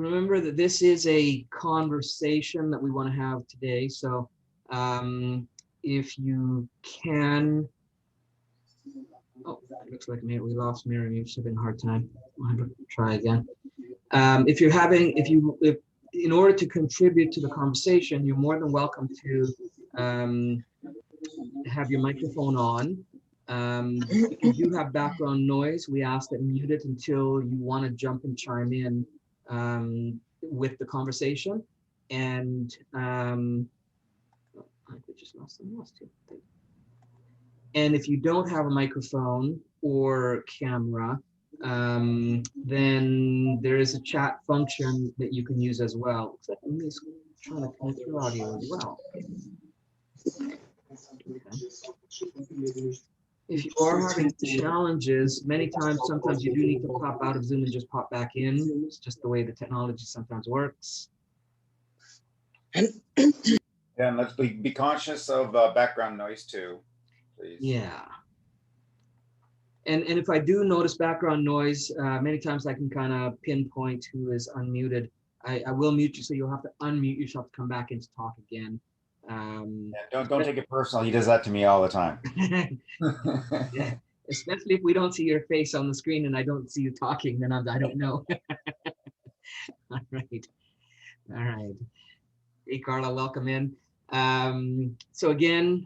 remember that this is a conversation that we want to have today. So if you can, oh, it looks like we lost Miriam. She's having a hard time. I'll have to try again. If in order to contribute to the conversation, you're more than welcome to have your microphone on. If you do have background noise, we ask that mute it until you want to jump and chime in with the conversation. And I think we just lost too. And if you don't have a microphone or camera, then there is a chat function that you can use as well. Looks like Amy's trying to connect through audio as well. Okay. If you are having challenges, sometimes you do need to pop out of Zoom and just pop back in. It's just the way the technology sometimes works. Yeah, and let's be conscious of background noise too, please. Yeah. And if I do notice background noise, many times I can kind of pinpoint who is unmuted. I will mute you, so you'll have to unmute yourself to come back and to talk again. Yeah, don't take it personal. He does that to me all the time. Yeah, especially if we don't see your face on the screen and I don't see you talking, then I don't know. All right. Hey, Carla, welcome in. So again,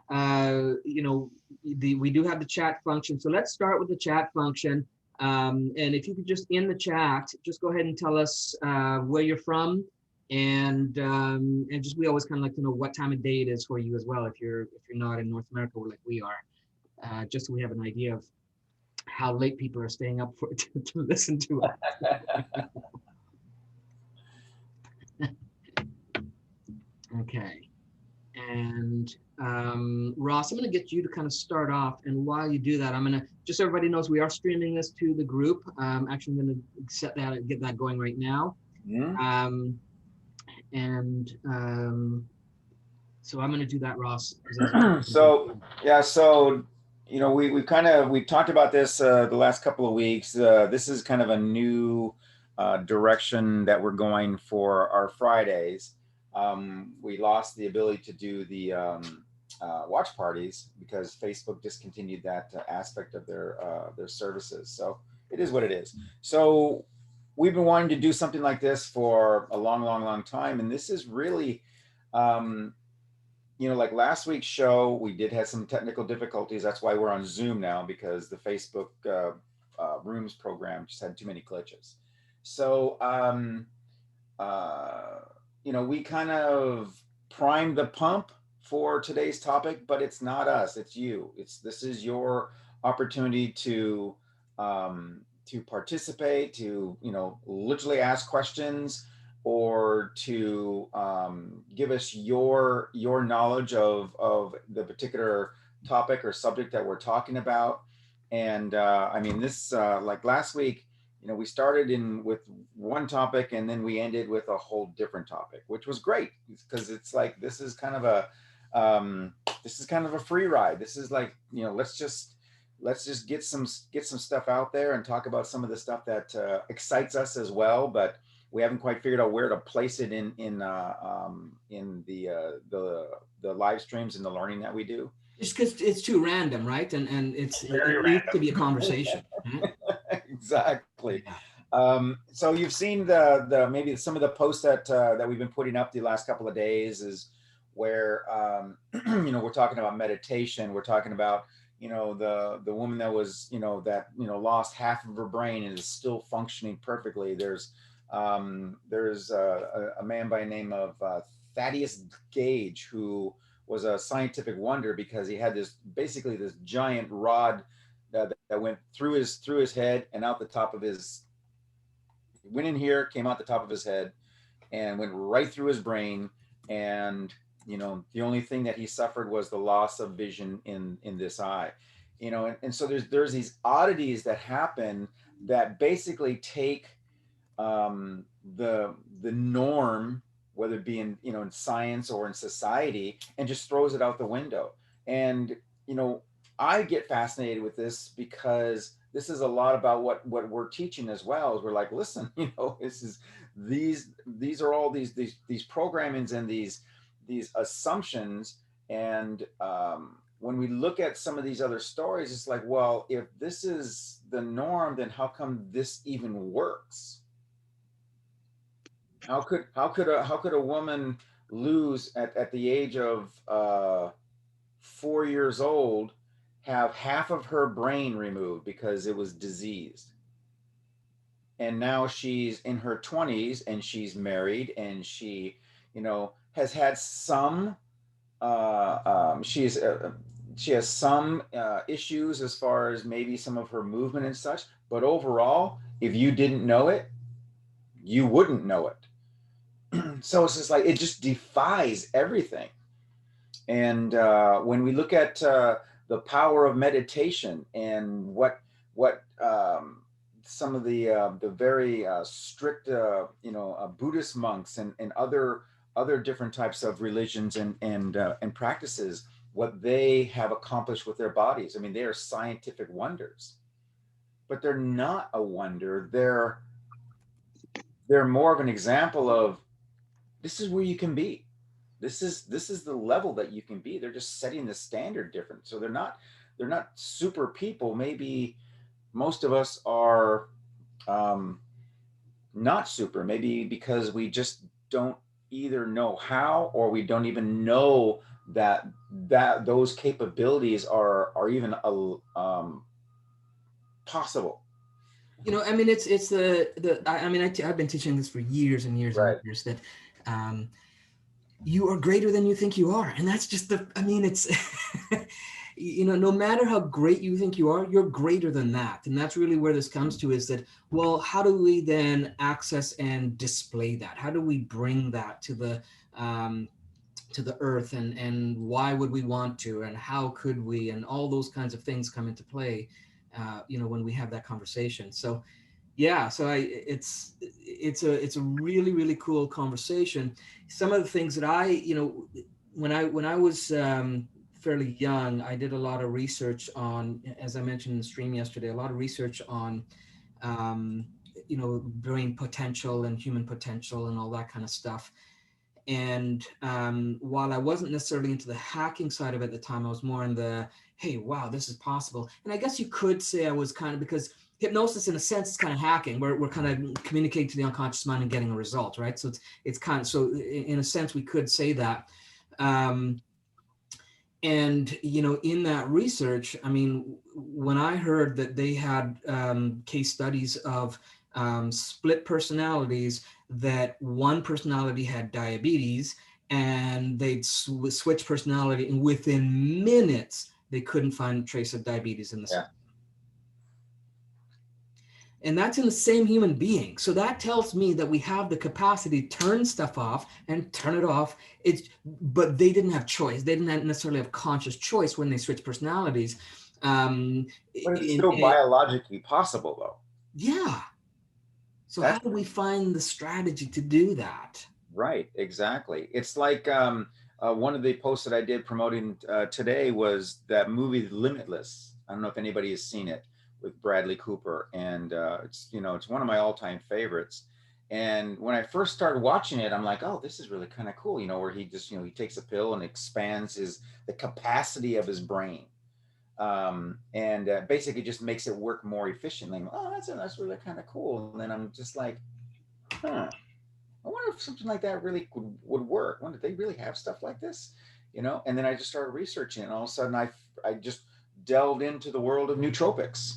we do have the chat function. So let's start with the chat function. And if you could just in the chat, just go ahead and tell us where you're from, and just we always kind of like to know what time of day it is for you as well. If you're not in North America like we are, just so we have an idea of how late people are staying up to listen to us. Okay. And Ross, I'm going to get you to kind of start off. And while you do that, I'm going to, just so everybody knows, we are streaming this to the group. Actually, I'm going to get that going right now. Mm-hmm. So I'm going to do that, Ross. So we talked about this the last couple of weeks. This is kind of a new direction that we're going for our Fridays. We lost the ability to do the watch parties because Facebook discontinued that aspect of their services. So it is what it is. So we've been wanting to do something like this for a long time, and this is really, like last week's show, we did have some technical difficulties. That's why we're on Zoom now, because the Facebook Rooms program just had too many glitches. So we kind of primed the pump for today's topic, but it's not us, it's you. This is your opportunity to participate, to literally ask questions, or to give us your knowledge of the particular topic or subject that we're talking about. And this like last week, we started with one topic and then we ended with a whole different topic, which was great because it's like this is kind of a free ride. This is like, let's just get some stuff out there and talk about some of the stuff that excites us as well, but we haven't quite figured out where to place it in the live streams and the learning that we do. Just because it's too random, right? And it needs to be a conversation. Exactly. So you've seen the maybe some of the posts that we've been putting up the last couple of days is where we're talking about meditation. We're talking about the woman that was lost half of her brain and is still functioning perfectly. There's a man by the name of Thaddeus Gage, who was a scientific wonder because he had this giant rod that went through his head and out the top of his, went in here, came out the top of his head and went right through his brain. And the only thing that he suffered was the loss of vision in this eye. And so there's these oddities that happen that basically take the norm, whether it be in science or in society, and just throws it out the window. And I get fascinated with this because this is a lot about what we're teaching as well. Is we're like, listen, you know, this is these are all these programmings and these assumptions. And when we look at some of these other stories, it's like, well, if this is the norm, then how come this even works? How could a woman lose at the age of 4 years old, have half of her brain removed because it was diseased? And now she's in her 20s and she's married and she, you know, has had some she has some issues as far as maybe some of her movement and such, but overall, if you didn't know it, you wouldn't know it. So it's just like, it just defies everything. And when we look at the power of meditation and what some of the very strict Buddhist monks and other different types of religions and practices, what they have accomplished with their bodies. I mean, they are scientific wonders, but they're not a wonder. They're more of an example of, this is where you can be. This is the level that you can be. They're just setting the standard different. So they're not super people. Maybe most of us are not super, maybe because we just don't either know how, or we don't even know that those capabilities are even possible. You know, I mean, it's I mean, I've been teaching this for years and years and Right. years, that you are greater than you think you are. And that's just I mean, it's, you know, no matter how great you think you are, you're greater than that. And that's really where this comes to, is that, well, how do we then access and display that? How do we bring that to the earth, and why would we want to, and how could we, and all those kinds of things come into play, you know, when we have that conversation. So yeah, so it's a really, really cool conversation. Some of the things that I, you know, when I was fairly young, I did a lot of research on, as I mentioned in the stream yesterday, a lot of research on um, you know, brain potential and human potential and all that kind of stuff. And while I wasn't necessarily into the hacking side of it at the time, I was more in the, hey, wow, this is possible. And I guess you could say I was kind of, because hypnosis in a sense is kind of hacking. We're kind of communicating to the unconscious mind and getting a result, right? So it's kind of, so in a sense we could say that. And, you know, in that research, I mean, when I heard that they had case studies of split personalities, that one personality had diabetes and they'd switch personality, and within minutes, they couldn't find a trace of diabetes in the cell. And that's in the same human being. So that tells me that we have the capacity to turn stuff off and turn it off. But they didn't have choice. They didn't necessarily have conscious choice when they switch personalities. But it's still biologically possible, though. Yeah. So how do we find the strategy to do that? Right, exactly. It's like one of the posts that I did promoting today was that movie Limitless. I don't know if anybody has seen it, with Bradley Cooper, and it's, you know, it's one of my all-time favorites. And when I first started watching it, I'm like, oh, this is really kind of cool, you know, where he just, you know, he takes a pill and expands the capacity of his brain, and basically just makes it work more efficiently. Oh, that's really kind of cool. And then I'm just like, huh, I wonder if something like that really would work. I wonder if they really have stuff like this, you know? And then I just started researching, and all of a sudden I just delved into the world of nootropics,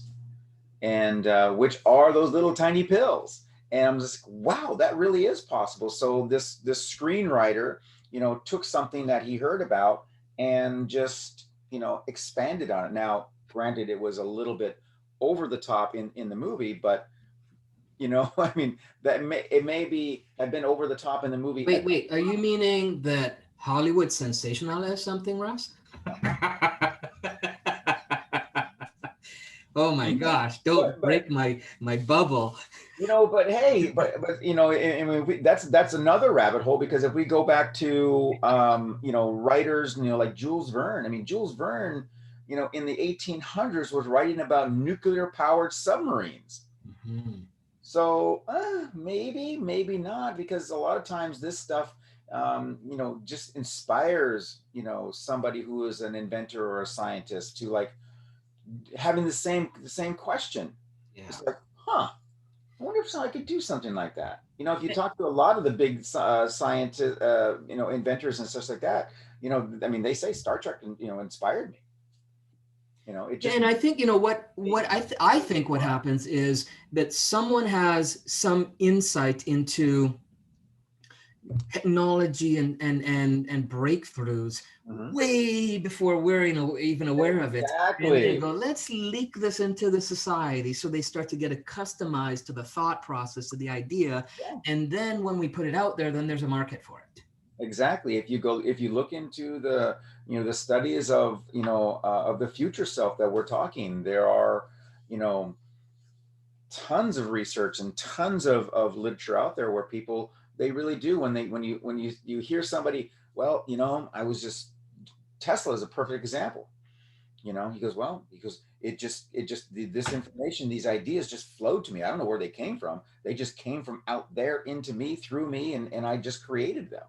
and which are those little tiny pills. And I'm just, wow, that really is possible. So this screenwriter, you know, took something that he heard about and just, you know, expanded on it. Now, granted, it was a little bit over the top in the movie, but, you know, I mean, it may have been over the top in the movie. Wait, are you meaning that Hollywood sensationalized something, Russ? Oh my gosh, don't break my bubble. You know, but hey, but you know, I mean, that's another rabbit hole, because if we go back to you know, writers, you know, like Jules Verne. I mean, Jules Verne you know, in the 1800s was writing about nuclear powered submarines. Mhm. So maybe, maybe not, because a lot of times this stuff, you know, just inspires, you know, somebody who is an inventor or a scientist to like having the same question. Yeah. It's like, huh, I wonder if I could do something like that. You know, if you talk to a lot of the big scientists, you know, inventors and stuff like that, you know, I mean, they say Star Trek, you know, inspired me. You know, it Yeah, just and I think, you know, made what I think what happens is that someone has some insight into technology and breakthroughs Mhm. way before we're, you know, even aware of it. And they Exactly. go, let's leak this into the society. So they start to get it customized to the thought process, to the idea. Yeah. And then when we put it out there, then there's a market for it. Exactly. If you look into the, you know, the studies of, you know, of the future self that we're talking, there are, you know, tons of research and tons of literature out there where people, they really do, when you hear somebody, well, you know, I was just, Tesla is a perfect example. You know, he goes, well, because this information, these ideas just flowed to me. I don't know where they came from. They just came from out there into me, through me, and I just created them.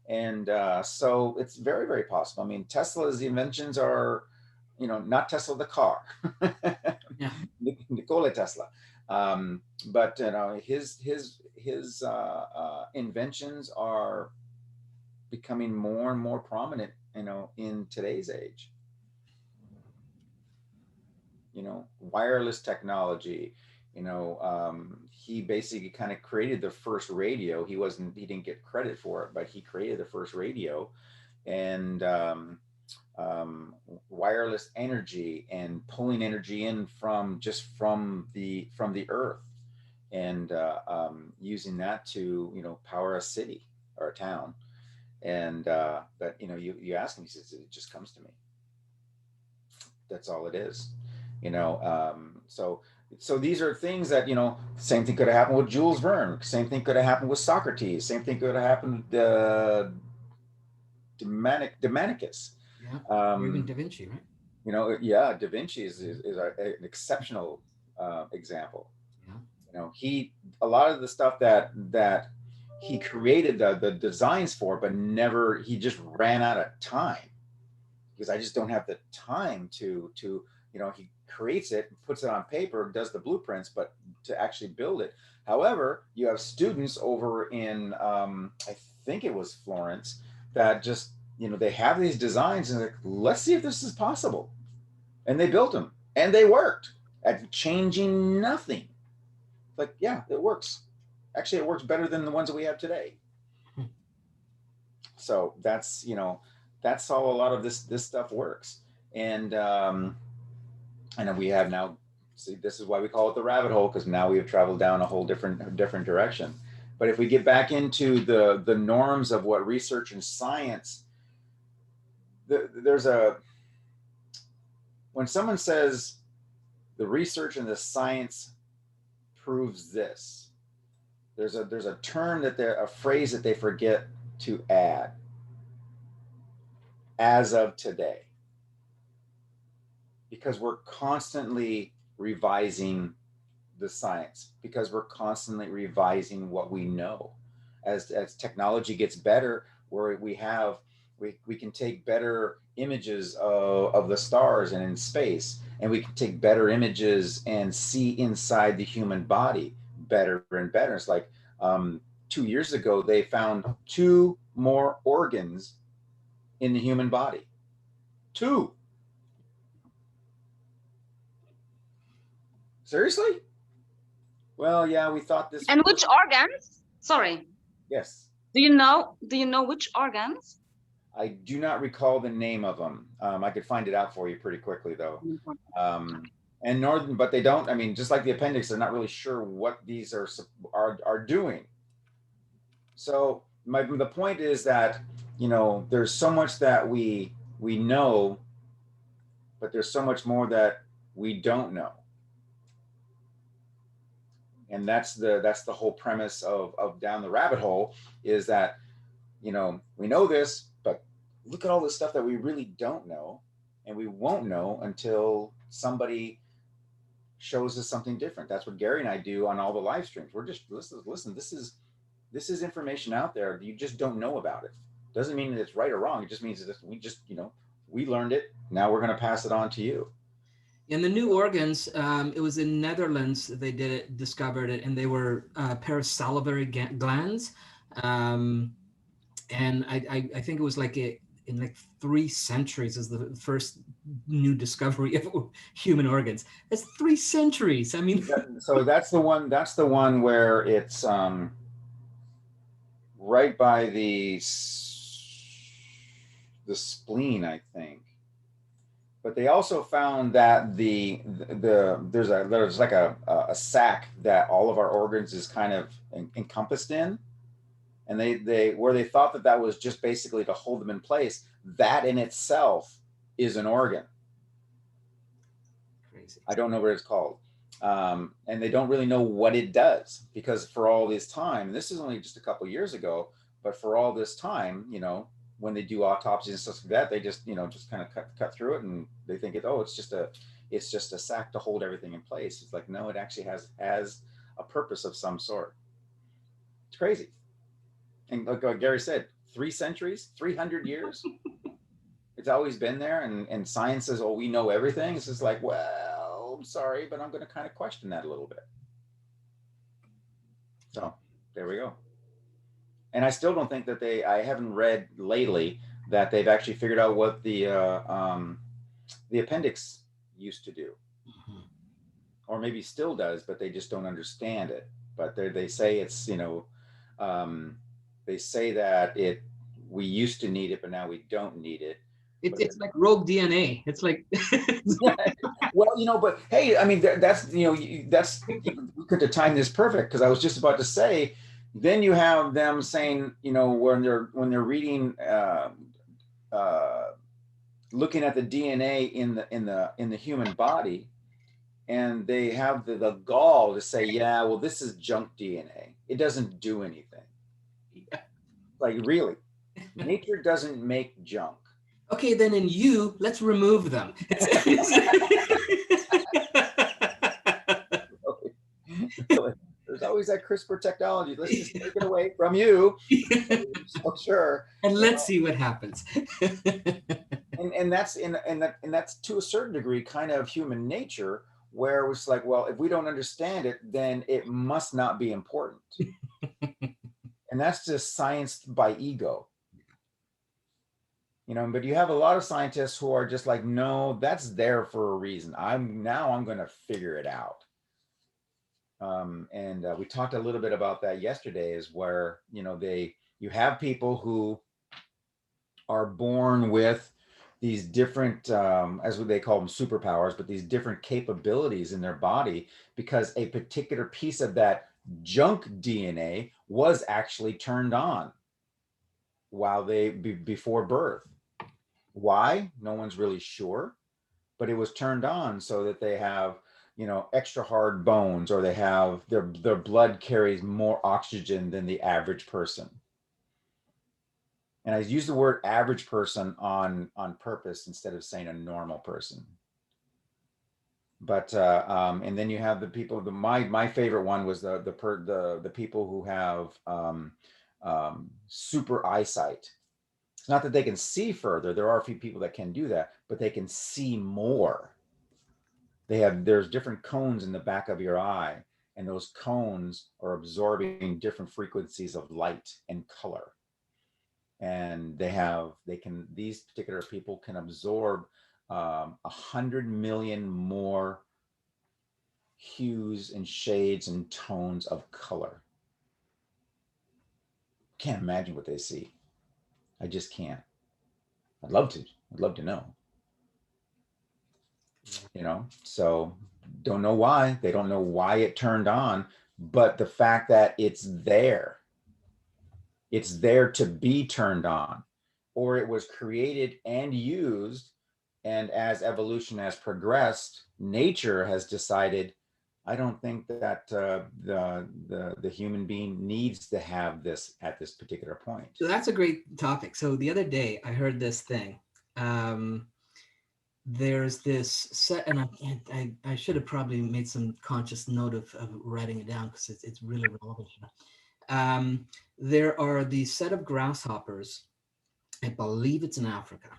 And so it's very, very possible. I mean, Tesla's inventions are, you know, not Tesla the car, Yeah. Nikola Tesla, but you know, his inventions are becoming more and more prominent, you know, in today's age. You know, wireless technology. You know, he basically kind of created the first radio. He didn't get credit for it, but he created the first radio, and wireless energy and pulling energy in from just from the earth, and using that to, you know, power a city or a town. And but you know, you ask him, he says it just comes to me. That's all it is. You know, so these are things that, you know, same thing could have happened with Jules Verne. Same thing could have happened with Socrates. Same thing could have happened with Demonicus. Yeah. Or even Um, Da Vinci, right? you know, yeah, Da Vinci is an exceptional example. Yeah. You know, a lot of the stuff that he created the designs for, but never, he just ran out of time, because I just don't have the time to, you know, he creates it, puts it on paper, does the blueprints, but to actually build it. However, you have students over in, I think it was Florence, that just, you know, they have these designs and like, let's see if this is possible, and they built them and they worked at changing nothing. Like, yeah, it works. Actually, it works better than the ones that we have today. So that's, you know, that's how a lot of this stuff works. And and we have now, see, this is why we call it the rabbit hole, because now we have traveled down a whole different direction. But if we get back into the norms of what research and science, there's a, when someone says the research and the science proves this, there's a term that they're, a phrase that they forget to add, as of today, because we're constantly revising the science, because we're constantly revising what we know. As technology gets better, where we can take better images of the stars and in space, and we can take better images and see inside the human body better and better. It's like, 2 years ago they found two more organs in the human body. Two. Seriously? Well, yeah, we thought this And was, which organs? Sorry. yes. Do you know which organs? I do not recall the name of them. I could find it out for you pretty quickly, though. And northern, but they don't. I mean, just like the appendix, they're not really sure what these are doing. So the point is that, you know, there's so much that we know, but there's so much more that we don't know. And that's the whole premise of Down the Rabbit Hole, is that, you know, we know this, but look at all the stuff that we really don't know. and we won't know until somebody shows us something different. That's what Gary and I do on all the live streams. We're just listen. This is information out there. You just don't know about it. Doesn't mean that it's right or wrong. It just means that we just, we learned it. Now we're going to pass it on to you. In the new organs, it was in Netherlands they discovered it, and they were parasalivary glands. And I think it was like in like 3 centuries is the first new discovery of human organs. That's 3 centuries. I mean, so that's the one. That's the one where it's right by the spleen, I think. But they also found that there's like a sac that all of our organs is kind of encompassed in. And they where they thought that was just basically to hold them in place, that in itself is an organ. Crazy. I don't know what it's called. And they don't really know what it does, because for all this time, this is only just a couple of years ago, but for all this time, when they do autopsies and stuff like that, they just, just kind of cut through it, and they think it's just a sac to hold everything in place. It's like, no, it actually has a purpose of some sort. It's crazy. And like Gary said, 3 centuries, 300 years. It's always been there. And science says, oh, we know everything. It's just like, well, I'm sorry, but I'm going to kind of question that a little bit. So there we go. And I still don't think that I haven't read lately that they've actually figured out what the appendix used to do. Mm-hmm. Or maybe still does, but they just don't understand it. But they say it's, they say that we used to need it, but now we don't need it. It's like rogue DNA. It's like, well, but hey, I mean, that's we could have timed this perfect, because I was just about to say, then you have them saying, when they're reading, looking at the DNA in the human body, and they have the gall to say, yeah, well, this is junk DNA. It doesn't do anything. Like, really, nature doesn't make junk. Okay, then in you, let's remove them. There's always that CRISPR technology. Let's just take it away from you. So sure. And let's see what happens. and that's to a certain degree kind of human nature, where it's like, well, if we don't understand it, then it must not be important. And that's just science by ego. But you have a lot of scientists who are just like, no, that's there for a reason. I'm going to figure it out. And we talked a little bit about that yesterday, is where, you have people who are born with these different, as what they call them, superpowers, but these different capabilities in their body, because a particular piece of that junk DNA was actually turned on while before birth. Why? No one's really sure, but it was turned on so that they have, extra hard bones, or they have their blood carries more oxygen than the average person. And I use the word average person on purpose instead of saying a normal person. But and then you have the people. My favorite one was the people who have super eyesight. It's not that they can see further. There are a few people that can do that, but they can see more. There's different cones in the back of your eye, and those cones are absorbing different frequencies of light and color. And these particular people can absorb 100 million more hues and shades and tones of color. Can't imagine what they see. I just can't. I'd love to know. So don't know why. They don't know why it turned on, but the fact that it's there to be turned on, or it was created and used. And as evolution has progressed, nature has decided, I don't think that the human being needs to have this at this particular point. So that's a great topic. So the other day I heard this thing. there's this set, and I should have probably made some conscious note of writing it down because it's really relevant. There are these set of grasshoppers. I believe it's in Africa.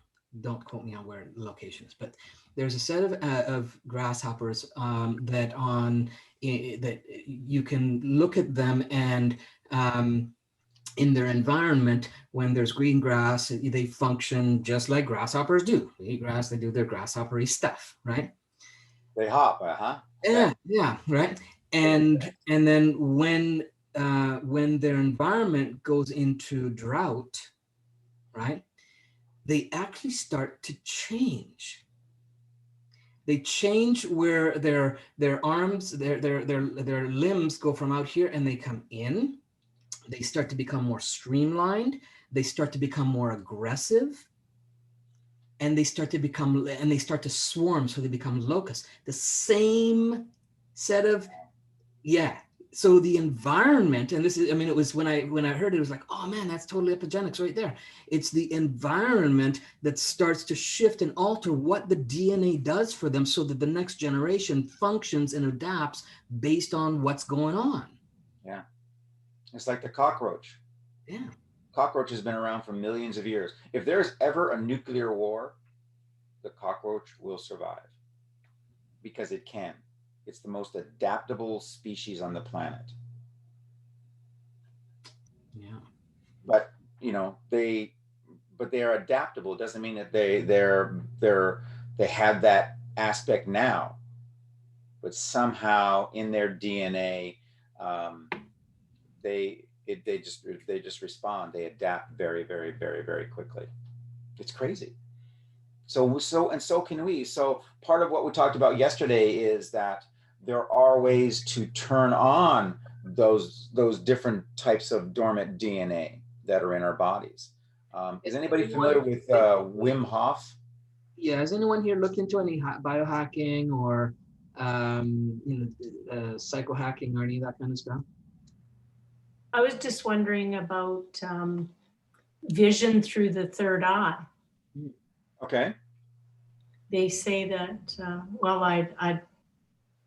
Don't quote me on where the location is, but there's a set of grasshoppers that you can look at them, and in their environment, when there's green grass, they function just like grasshoppers do. They eat grass, they do their grasshoppery stuff, right? They hop, huh? Yeah, right. And then when their environment goes into drought, right, they actually start to change. They change where their arms, their limbs go from out here and they come in. They start to become more streamlined. They start to become more aggressive. And they start to swarm, so they become locusts. The same set of, yeah. So the environment, and this is, I mean, it was when I heard it was like, oh man, that's totally epigenetics right there. It's the environment that starts to shift and alter what the DNA does for them, so that the next generation functions and adapts based on what's going on. Yeah, it's like the cockroach. Yeah. Cockroach has been around for millions of years. If there's ever a nuclear war, the cockroach will survive because it can. It's the most adaptable species on the planet. Yeah. But they are adaptable. It doesn't mean that they have that aspect now. But somehow in their DNA, they just respond. They adapt very, very, very, very quickly. It's crazy. So can we. So part of what we talked about yesterday is that there are ways to turn on those different types of dormant DNA that are in our bodies. Is anybody familiar with Wim Hof? Yeah, has anyone here looked into any biohacking or psychohacking or any of that kind of stuff? I was just wondering about vision through the third eye. Okay. They say that,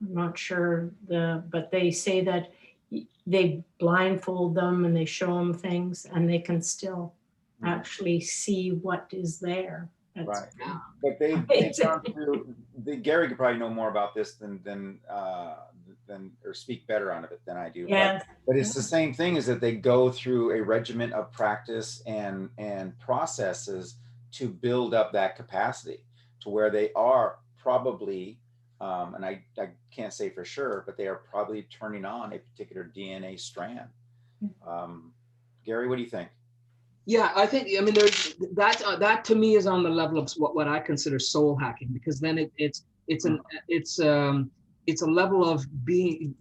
I'm not sure but they say that they blindfold them and they show them things and they can still actually see what is there. That's right. But they've gone through, Gary could probably know more about this than or speak better on it than I do. Yeah. But it's the same thing, is that they go through a regimen of practice and processes to build up that capacity to where they are probably, and I can't say for sure, but they are probably turning on a particular DNA strand. Gary, what do you think? Yeah, I mean, there's that to me is on the level of what I consider soul hacking, because then it's a level of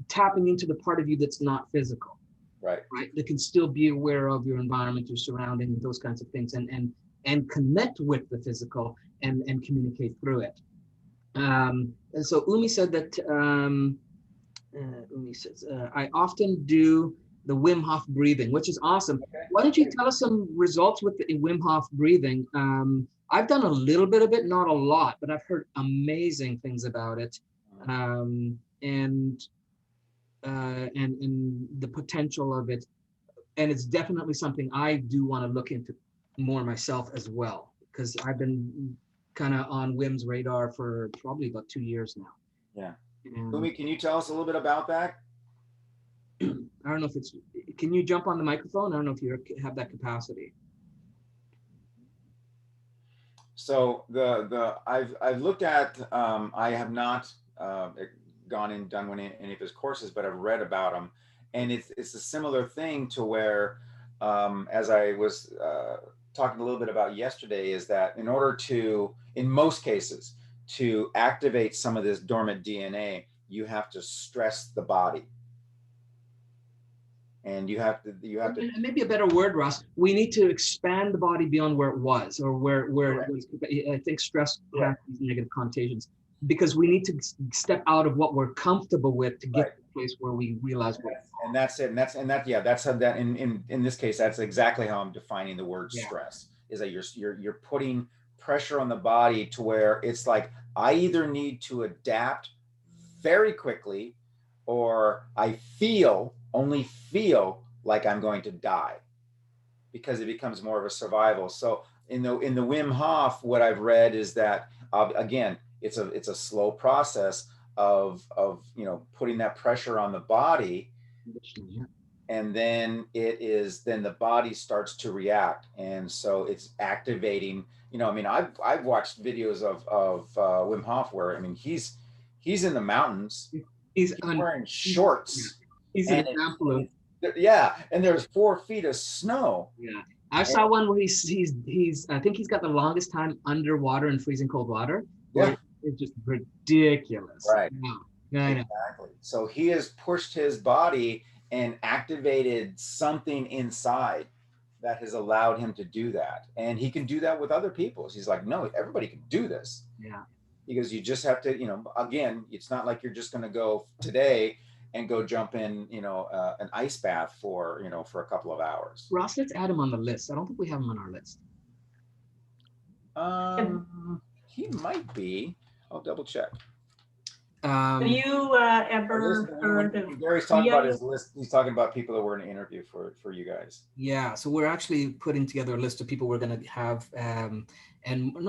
tapping into the part of you that's not physical, right? That can still be aware of your environment, your surrounding, those kinds of things, and connect with the physical and communicate through it. And so Umi said that Umi says I often do the Wim Hof breathing, which is awesome. Okay. Why don't you tell us some results with the Wim Hof breathing? I've done a little bit of it, not a lot, but I've heard amazing things about it, and the potential of it. And it's definitely something I do want to look into more myself as well, because I've been kind of on Wim's radar for probably about 2 years now. Yeah. Umi, can you tell us a little bit about that? I don't know if can you jump on the microphone? I don't know if you have that capacity. So I've looked at, I have not gone and done any of his courses, but I've read about them, and it's a similar thing to where, as I was talking a little bit about yesterday, is that in order to, in most cases, to activate some of this dormant DNA, you have to stress the body. And you have to and maybe a better word, Ross, we need to expand the body beyond where it was, or where it was. I think stress has these negative connotations, because we need to step out of what we're comfortable with to get to the place where we realize what. And that's it. That's how that in this case, that's exactly how I'm defining the word stress, is that you're putting pressure on the body to where it's like, I either need to adapt very quickly, or I only feel like I'm going to die, because it becomes more of a survival. So in the Wim Hof, what I've read is that again, it's a slow process of putting that pressure on the body, and then then the body starts to react, and so it's activating. I've watched videos of Wim Hof where he's in the mountains, He's wearing shorts. He's an And example of. Yeah, and there's 4 feet of snow. Yeah, I saw one where he's I think he's got the longest time underwater in freezing cold water. Yeah. It's just ridiculous. Right. Yeah, I know. Exactly. So he has pushed his body and activated something inside that has allowed him to do that. And he can do that with other people. He's like, no, everybody can do this. Yeah. Because you just have to, again, it's not like you're just going to go today and go jump in, an ice bath for a couple of hours. Ross, let's add him on the list. I don't think we have him on our list. He might be. I'll double check. Have you ever heard of? Gary's talking about his list. He's talking about people that we're going to interview for you guys. Yeah, so we're actually putting together a list of people we're going to have, and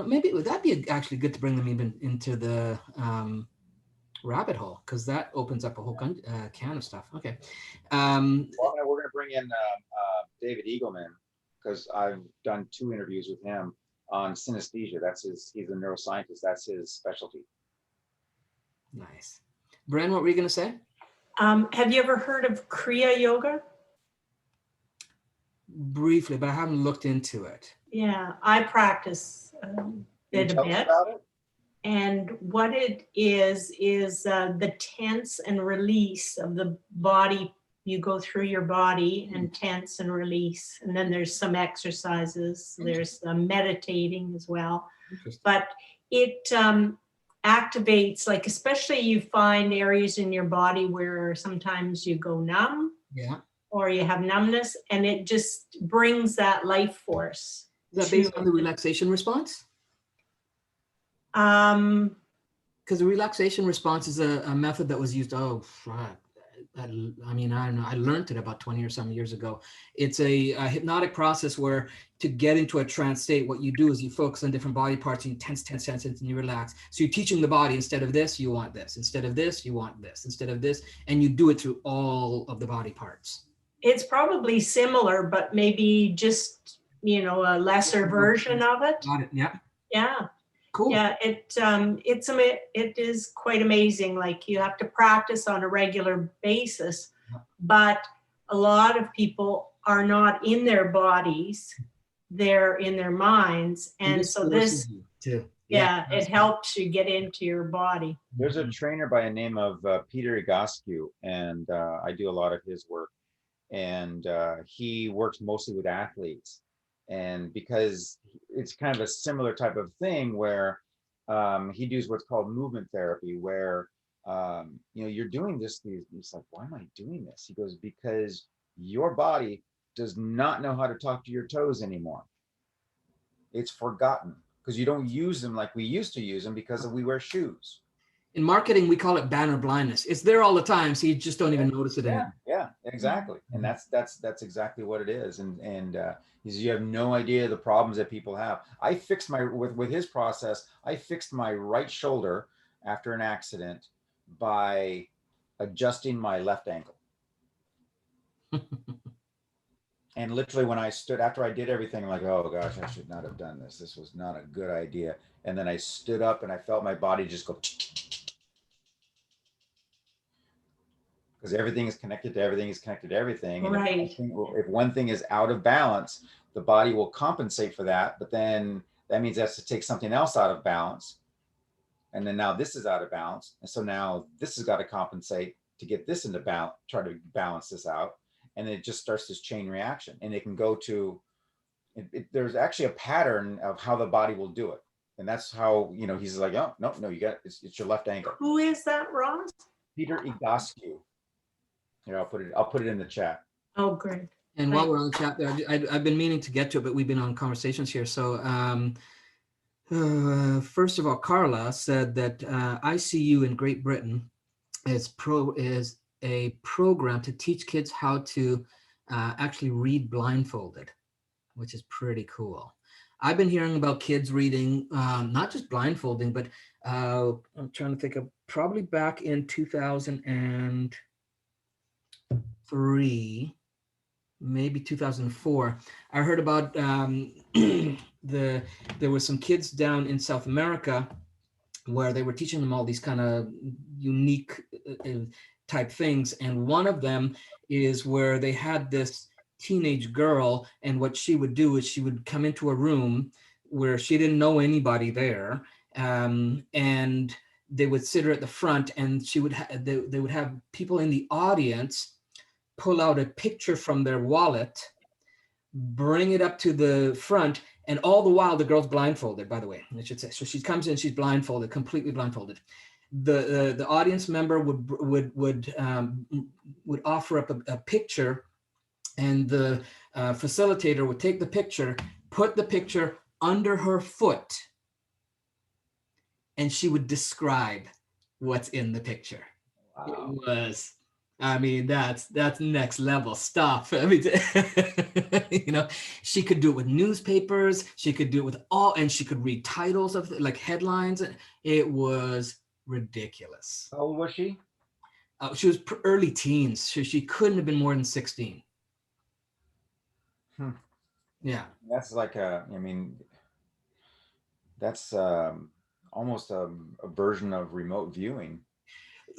maybe would that be actually good to bring them even into the rabbit hole, because that opens up a whole can of stuff. Okay. Well, we're going to bring in David Eagleman, because I've done 2 interviews with him on synesthesia. He's a neuroscientist. That's his specialty. Nice. Bren, what were you going to say? Have you ever heard of Kriya Yoga? Briefly, but I haven't looked into it. Yeah, I practice it a bit. About it? And what it is the tense and release of the body. You go through your body and tense and release. And then there's some exercises. There's meditating as well. But it activates, like, especially you find areas in your body where sometimes you go numb. Yeah. Or you have numbness, and it just brings that life force. Is that based on the relaxation response? Um, Because the relaxation response is a method that was used. I don't know. I learned it about 20 or some years ago. It's a hypnotic process where, to get into a trance state, what you do is you focus on different body parts and you tense, and you relax. So you're teaching the body, instead of this, you want this. Instead of this, you want this. Instead of this, and you do it through all of the body parts. It's probably similar, but maybe just, a lesser version of it. Got it. Yeah. Yeah. Cool. Yeah, it is quite amazing. Like, you have to practice on a regular basis, but a lot of people are not in their bodies; they're in their minds, and so this, too. it helps you get into your body. There's a trainer by the name of Peter Egoscue, and I do a lot of his work, and he works mostly with athletes. And because it's kind of a similar type of thing where he does what's called movement therapy, where you're doing this. It's like, why am I doing this? He goes, because your body does not know how to talk to your toes anymore. It's forgotten, because you don't use them like we used to use them, because we wear shoes. In marketing, we call it banner blindness. It's there all the time, so you just don't even notice it anymore. Yeah, exactly. And that's exactly what it is. And you have no idea the problems that people have. I fixed with his process, I fixed my right shoulder after an accident by adjusting my left ankle. And literally, when I stood, after I did everything, I'm like, oh gosh, I should not have done this. This was not a good idea. And then I stood up and I felt my body just go, because everything is connected to everything is connected to everything. And Right. if one thing is out of balance, the body will compensate for that. But then that means it has to take something else out of balance. And then now this is out of balance. And so now this has got to compensate to get this into balance, try to balance this out. And it just starts this chain reaction. And it can go to, there's actually a pattern of how the body will do it. And that's how, he's like, oh, no, you got it's your left ankle. Who is that, Ross? Peter Egoscue. Here, I'll put it in the chat. Oh, great. And while we're on the chat there, I've been meaning to get to it, but we've been on conversations here. So First of all, Carla said that ICU in Great Britain is a program to teach kids how to actually read blindfolded, which is pretty cool. I've been hearing about kids reading, not just blindfolding, but I'm trying to think of probably back in 2003, maybe 2004. I heard about there were some kids down in South America where they were teaching them all these kind of unique type things. And one of them is where they had this teenage girl, and what she would do is she would come into a room where she didn't know anybody there, and they would sit her at the front, and she would they would have people in the audience pull out a picture from their wallet, bring it up to the front, and all the while the girl's blindfolded, by the way, I should say. So she comes in, she's blindfolded, completely blindfolded. The audience member would offer up a picture, and the facilitator would take the picture, put the picture under her foot, and she would describe what's in the picture. Wow. It was, I mean, that's next level stuff. I mean, you know, she could do it with newspapers. She could do it with and she could read titles of like headlines. It was ridiculous. How old was she? She was early teens. So she couldn't have been more than 16. Yeah. That's like I mean, that's almost a version of remote viewing.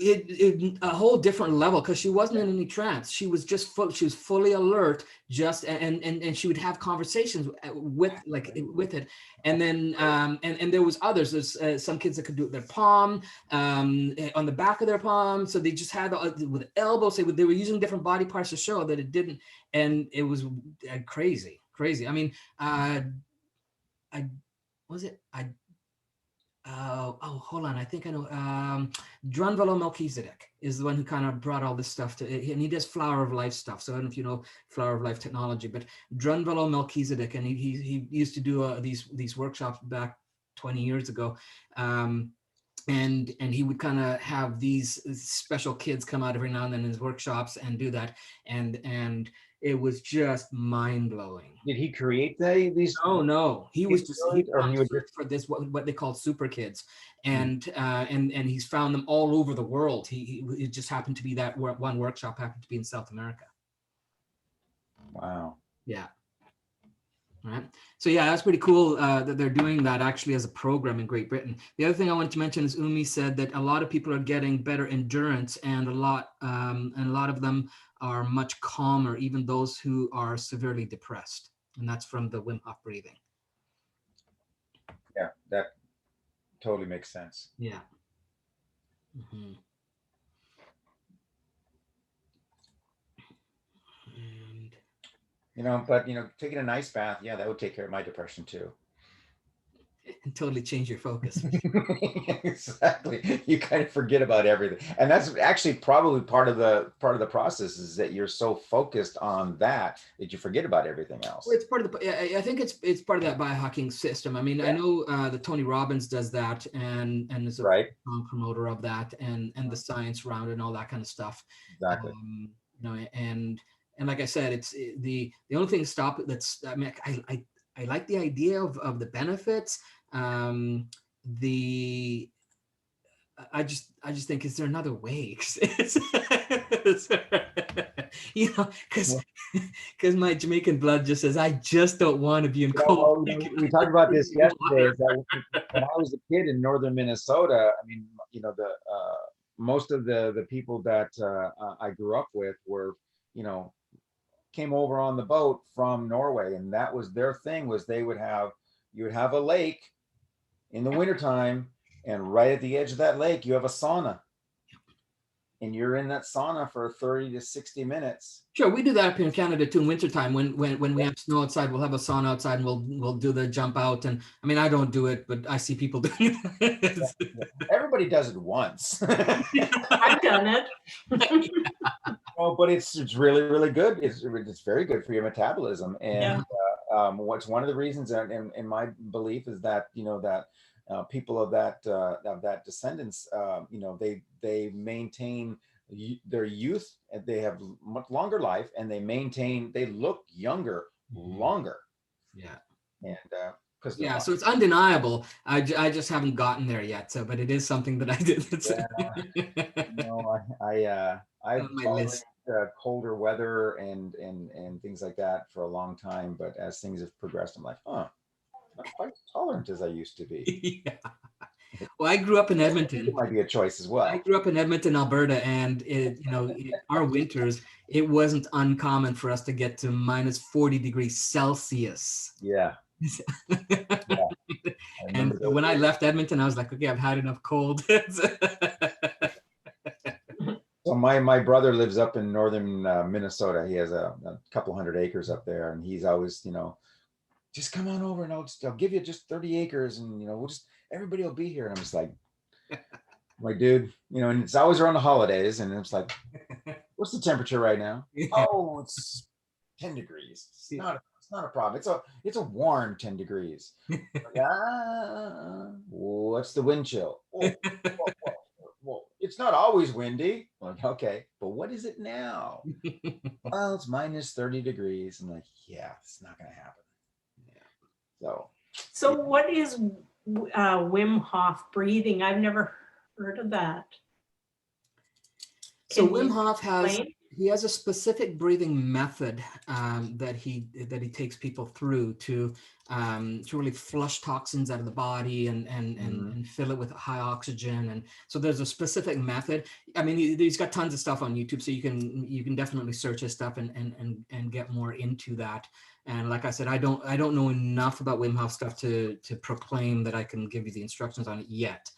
A whole different level, because she wasn't in any trance. She was just she was fully alert, just and she would have conversations with it. And then and there was others. There's some kids that could do it with their palm, on the back of their palm. So they just had with elbows. They were using different body parts to show that it didn't. And it was crazy. I mean, hold on. I think I know. Drunvalo Melchizedek is the one who kind of brought all this stuff to it, and he does Flower of Life stuff. So I don't know if you know Flower of Life technology, but Drunvalo Melchizedek, and he used to do these workshops back 20 years ago, and he would kind of have these special kids come out every now and then in his workshops and do that, and it was just mind blowing. Did he create these? Oh no, he was just for this what they call super kids, and he's found them all over the world. It just happened to be that one workshop happened to be in South America. Wow. Yeah. Right. So yeah, that's pretty cool that they're doing that actually as a program in Great Britain. The other thing I wanted to mention is Umi said that a lot of people are getting better endurance, and a lot of them are much calmer, even those who are severely depressed. And that's from the Wim Hof breathing. Yeah, that totally makes sense. Yeah. Mm-hmm. But taking an ice bath, yeah, that would take care of my depression too. And totally change your focus. Exactly. You kind of forget about everything, and that's actually probably part of the process, is that you're so focused on that you forget about everything else. Well, it's part of the. I think it's part of that biohacking system. I mean, yeah. I know that Tony Robbins does that, and is a strong promoter of that, and the science around it and all that kind of stuff. Exactly. And like I said, it's the only thing I mean, I like the idea of the benefits. I just think, is there another way? Because my Jamaican blood just says, I just don't want to be in cold. We talked about this yesterday. When I was a kid in northern Minnesota, I mean, most of the people that I grew up with were, came over on the boat from Norway, and that was their thing. Was you would have a lake in the wintertime, and right at the edge of that lake you have a sauna, and you're in that sauna for 30 to 60 minutes. Sure, we do that up here in Canada too in wintertime. When we have snow outside, we'll have a sauna outside, and we'll do the jump out. And I mean, I don't do it, but I see people doing it. Everybody does it once. I've done it. Oh, but it's really, really good. It's very good for your metabolism, and what's one of the reasons, in my belief, is that that people of that descendants, they maintain their youth, and they have much longer life, and they look younger longer, Yeah. and because Yeah, so it's undeniable. I just haven't gotten there yet. So, but it is something that I did. That's I've on my tolerated list. colder weather and things like that for a long time, but as things have progressed, I'm like, not quite as tolerant as I used to be. Yeah. Well, I grew up in It Edmonton. might be a choice as I well. grew up in Edmonton, Alberta, and our winters, it wasn't uncommon for us to get to minus 40 degrees Celsius. Yeah, I And remember so those when I days. left Edmonton, I was like, okay, I've had enough cold. So my brother lives up in northern Minnesota. He has a couple hundred acres up there, and he's always, just come on over, and I'll give you just 30 acres, and we'll just everybody will be here. And I'm just like, dude, and it's always around the holidays, and it's like, what's the temperature right now? Oh, it's 10 degrees. It's not a problem. It's a warm 10 degrees. What's the wind chill? Well, it's not always windy. Like, okay, but what is it now? Well, it's minus 30 degrees. I'm like, yeah, it's not gonna happen. So what is Wim Hof breathing? I've never heard of that. So Can Wim you Hof explain? he has a specific breathing method that he takes people through to really flush toxins out of the body and fill it with high oxygen. And so there's a specific method. I mean, he's got tons of stuff on YouTube, so you can definitely search his stuff and get more into that. And like I said, I don't know enough about Wim Hof stuff to proclaim that I can give you the instructions on it yet.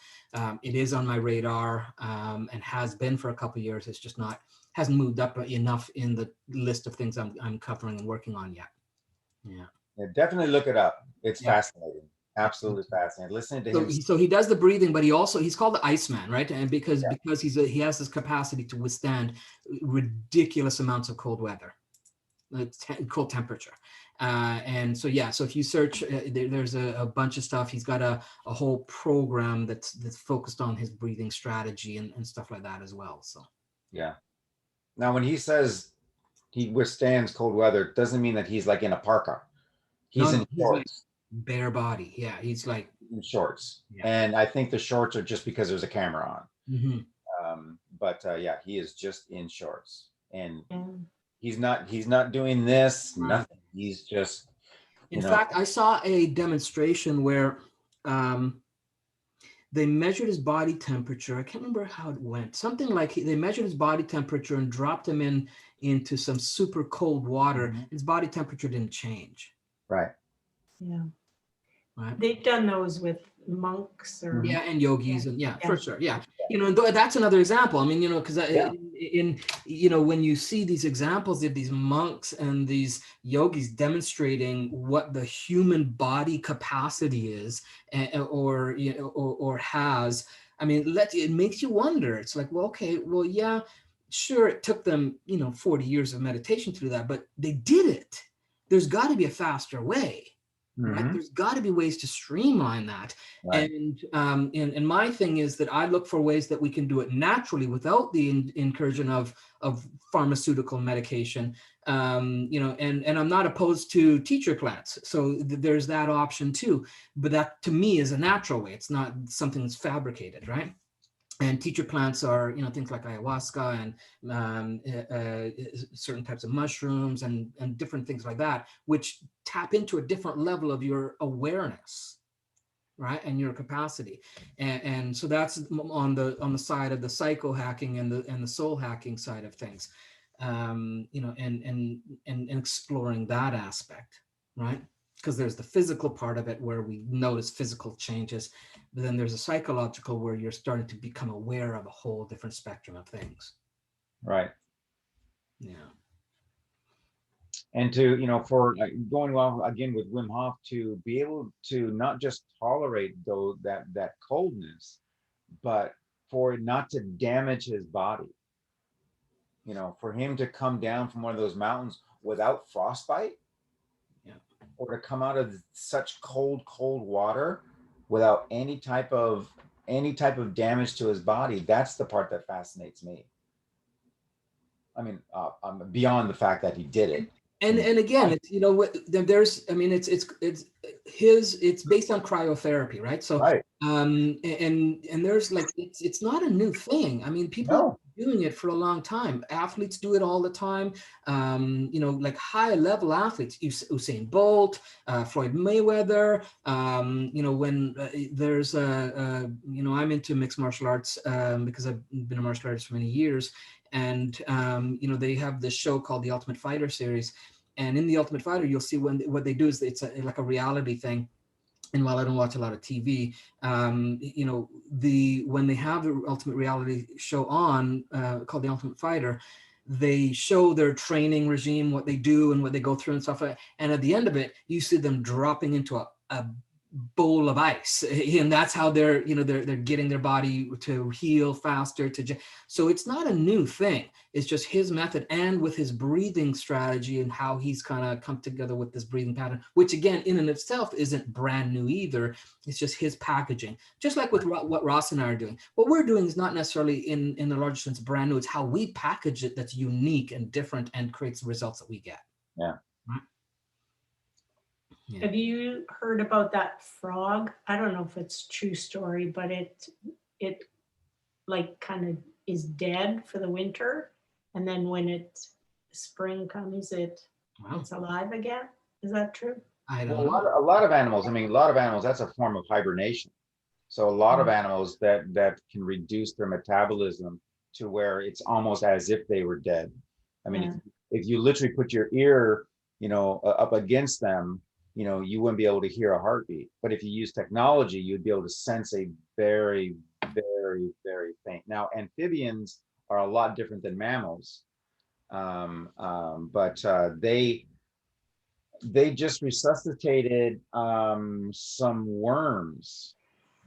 It is on my radar and has been for a couple of years. It's just hasn't moved up enough in the list of things I'm covering and working on yet. Yeah, definitely look it up. It's Yeah. fascinating. Absolutely fascinating. Listening to him. So he does the breathing, but he's called the Iceman, right? And because he has this capacity to withstand ridiculous amounts of cold weather, cold temperature. And so if you search, there's a bunch of stuff. He's got a whole program that's focused on his breathing strategy and stuff like that as well. So yeah. Now, when he says he withstands cold weather, it doesn't mean that he's like in a parka. He's in shorts. Like bare body. Yeah, he's like in shorts. Yeah. And I think the shorts are just because there's a camera on. Mm-hmm. But he is just in shorts, and he's not doing this, nothing. He's just, in fact, I saw a demonstration where they measured his body temperature. I can't remember how it went. Something like they measured his body temperature and dropped him into some super cold water. Mm-hmm. His body temperature didn't change. Right. Yeah. Right. They've done those with monks or and yogis and for sure. Yeah. That's another example. I mean, because when you see these examples of these monks and these yogis demonstrating what the human body capacity is or has, I mean, it makes you wonder. It's like, well, okay, well, yeah, sure. It took them, 40 years of meditation to do that, but they did it. There's got to be a faster way. Right? There's got to be ways to streamline that. Right. And my thing is that I look for ways that we can do it naturally without the incursion of pharmaceutical medication. And I'm not opposed to teacher plants. So there's that option too. But that to me is a natural way. It's not something that's fabricated, right? And teacher plants are, things like ayahuasca and certain types of mushrooms and different things like that, which tap into a different level of your awareness, right, and your capacity. And so that's on the side of the psycho-hacking and the soul hacking side of things, and exploring that aspect, right? Because there's the physical part of it where we notice physical changes, but then there's a psychological where you're starting to become aware of a whole different spectrum of things. Right. Yeah. And to, for going well again with Wim Hof, to be able to not just tolerate that coldness, but for it not to damage his body. For him to come down from one of those mountains without frostbite, or to come out of such cold water without any type of damage to his body, that's the part that fascinates me. I mean, beyond the fact that he did it. And again, it's, you know, there's, I mean, it's based on cryotherapy, right? So, Right. and there's like, it's not a new thing. I mean, people No. have been doing it for a long time. Athletes do it all the time. You know, like high level athletes, Usain Bolt, Floyd Mayweather. You know, when there's you know, I'm into mixed martial arts because I've been a martial artist for many years. And you know, they have this show called the Ultimate Fighter series, and in the Ultimate Fighter, you'll see what they do is it's like a reality thing. And while I don't watch a lot of TV, you know, when they have the Ultimate reality show on called the Ultimate Fighter, they show their training regime, what they do and what they go through and stuff. And at the end of it, you see them dropping into a bowl of ice, and that's how they're, you know, they're getting their body to heal faster. So it's not a new thing. It's just his method, and with his breathing strategy and how he's kind of come together with this breathing pattern, which again in and itself isn't brand new either. It's just his packaging, just like with what Ross and I are doing. What we're doing is not necessarily in the larger sense brand new. It's how we package it that's unique and different and creates the results that we get. Yeah. Right? Yeah. Have you heard about that frog? I don't know if it's true story, but it like kind of is dead for the winter, and then when spring comes, it's alive again. Is that true? I Well, don't know. a lot of animals, I mean, a lot of animals, that's a form of hibernation. So a lot of animals that can reduce their metabolism to where it's almost as if they were dead. I mean, Yeah. if you literally put your ear, you know, up against them, you know, you wouldn't be able to hear a heartbeat. But if you use technology, you'd be able to sense a very, very, very faint. Now, amphibians are a lot different than mammals, but they just resuscitated some worms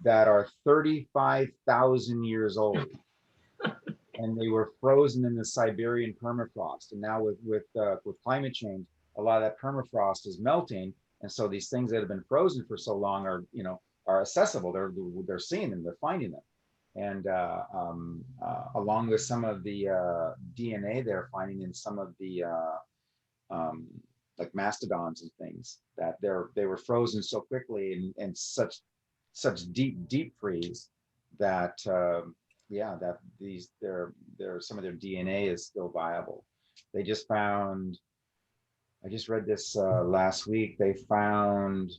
that are 35,000 years old, and they were frozen in the Siberian permafrost. And now with climate change, a lot of that permafrost is melting, and so these things that have been frozen for so long are, you know, are accessible. They're seeing them, they're finding them, and along with some of the DNA they're finding in some of the like mastodons and things, that they were frozen so quickly and such deep freeze that yeah, that their some of their DNA is still viable. They just found, I just read this last week, they found,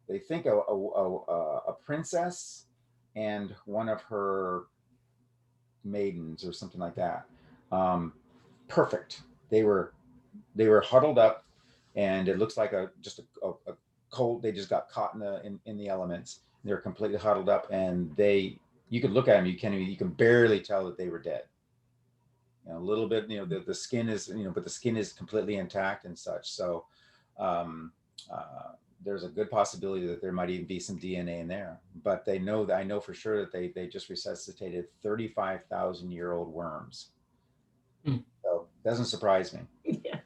they think a princess and one of her maidens or something like that. Perfect. They were huddled up, and it looks like just a cold. They just got caught in the elements. They're completely huddled up, and you could look at them. You can barely tell that they were dead. You know, a little bit. You know, the skin is, you know, but the skin is completely intact and such. So there's a good possibility that there might even be some DNA in there. But I know for sure that they just resuscitated 35,000-year-old worms. So it doesn't surprise me. Yeah.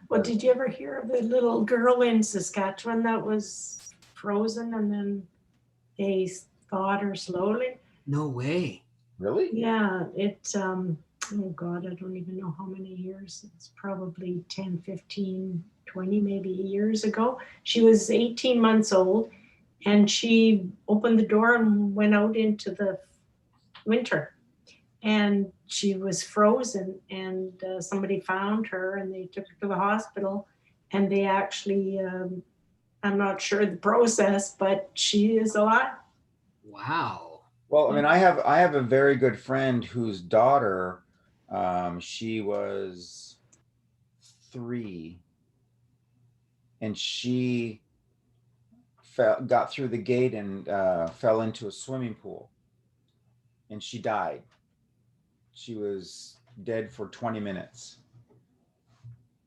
Well, did you ever hear of the little girl in Saskatchewan that was frozen and then they thawed her slowly? No way. Really? Yeah, oh God, I don't even know how many years. It's probably 10, 15, 20 maybe years ago. She was 18 months old, and she opened the door and went out into the winter. And she was frozen, and somebody found her and they took her to the hospital, and they actually, I'm not sure the process, but she is alive. Wow. Well, I mean, I have a very good friend whose daughter, she was 3, and she got through the gate and fell into a swimming pool, and she died. She was dead for 20 minutes,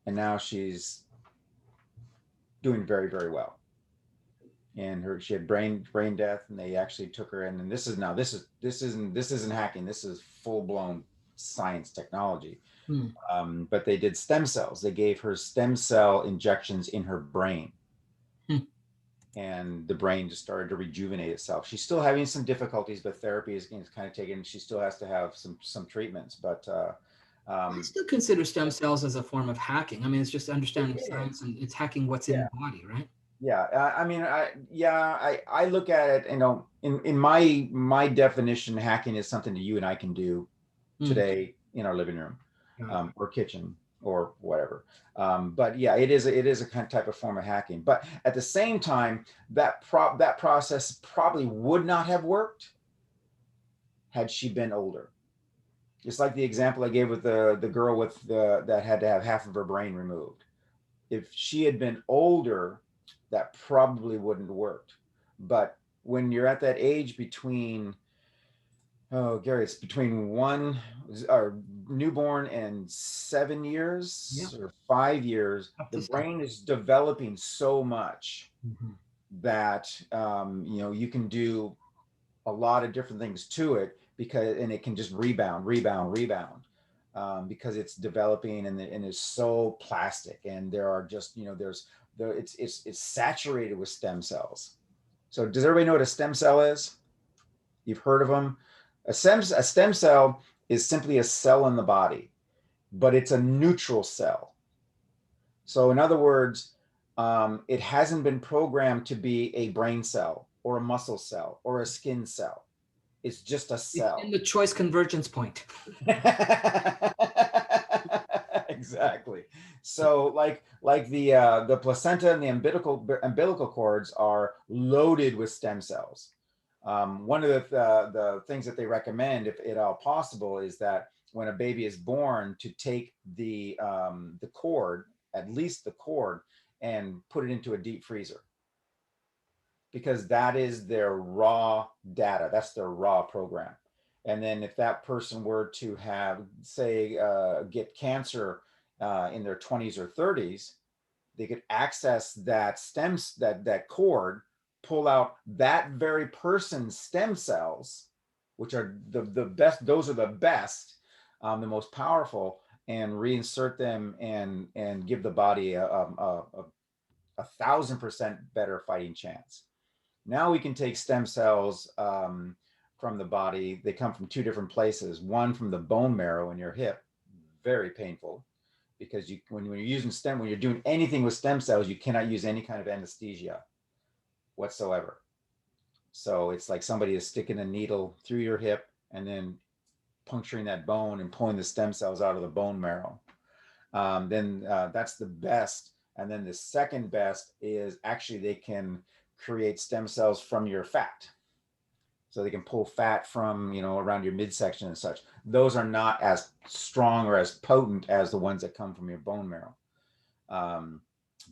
and now she's doing very, very well. And she had brain death, and they actually took her in. And this isn't hacking. This is full blown science technology. Hmm. But they did stem cells. They gave her stem cell injections in her brain. Hmm. And the brain just started to rejuvenate itself. She's still having some difficulties, but therapy is kind of taken. She still has to have some treatments, but I still consider stem cells as a form of hacking. I mean, it's just understanding science and it's hacking what's in yeah, the body, right? yeah. I mean, I look at it, in my definition, hacking is something that you and I can do Hmm. today in our living room, Got it. or kitchen or whatever. But yeah, it is a kind of type of form of hacking. But at the same time, that process probably would not have worked had she been older. Just like the example I gave with the girl with that had to have half of her brain removed. If she had been older, that probably wouldn't have worked. But when you're at that age between, oh, Gary, it's between one or newborn and 7 years Yeah. or 5 years, Up the to 7. brain is developing so much Mhm. that you can do a lot of different things to it, and it can just rebound, because it's developing, and it's so plastic, and there are just it's saturated with stem cells. So does everybody know what a stem cell is? You've heard of them. A stem cell is simply a cell in the body, but it's a neutral cell. So in other words, it hasn't been programmed to be a brain cell or a muscle cell or a skin cell. It's just a It's cell. in the choice convergence point. Exactly. So like the placenta and the umbilical cords are loaded with stem cells. One of the things that they recommend, if at all possible, is that when a baby is born, to take the cord, at least the cord, and put it into a deep freezer, because that is their raw data. That's their raw program. And then if that person were to have, say, get cancer in their 20s or 30s, they could access that cord, pull out that very person's stem cells, which are the best. Those are the best, the most powerful, and reinsert them and give the body a 1,000% better fighting chance. Now we can take stem cells from the body. They come from two different places. One from the bone marrow in your hip, very painful, because when you're doing anything with stem cells, you cannot use any kind of anesthesia whatsoever. So it's like somebody is sticking a needle through your hip and then puncturing that bone and pulling the stem cells out of the bone marrow. Then that's the best. And then the second best is actually they can create stem cells from your fat. So they can pull fat from, around your midsection and such. Those are not as strong or as potent as the ones that come from your bone marrow.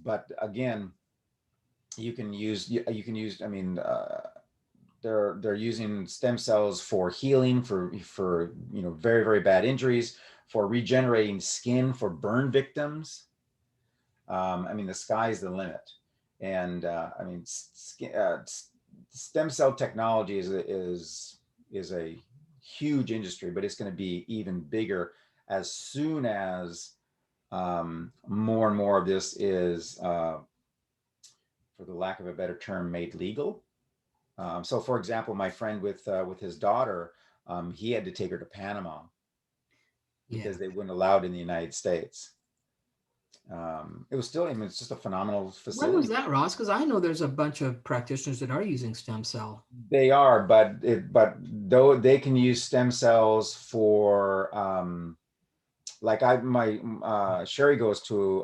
But again, you can use, I mean, they're using stem cells for healing, for very, very bad injuries, for regenerating skin, for burn victims. I mean, the sky's the limit. And I mean, stem cell technology is a huge industry, but it's going to be even bigger as soon as more and more of this is, for the lack of a better term, made legal. So, for example, my friend with his daughter, he had to take her to Panama because Yeah. they wouldn't allow it in the United States. It was still, I mean, it's just a phenomenal When facility. was that, Ross? Because I know there's a bunch of practitioners that are using stem cell. They are, but though they can use stem cells for, like my Sherry goes to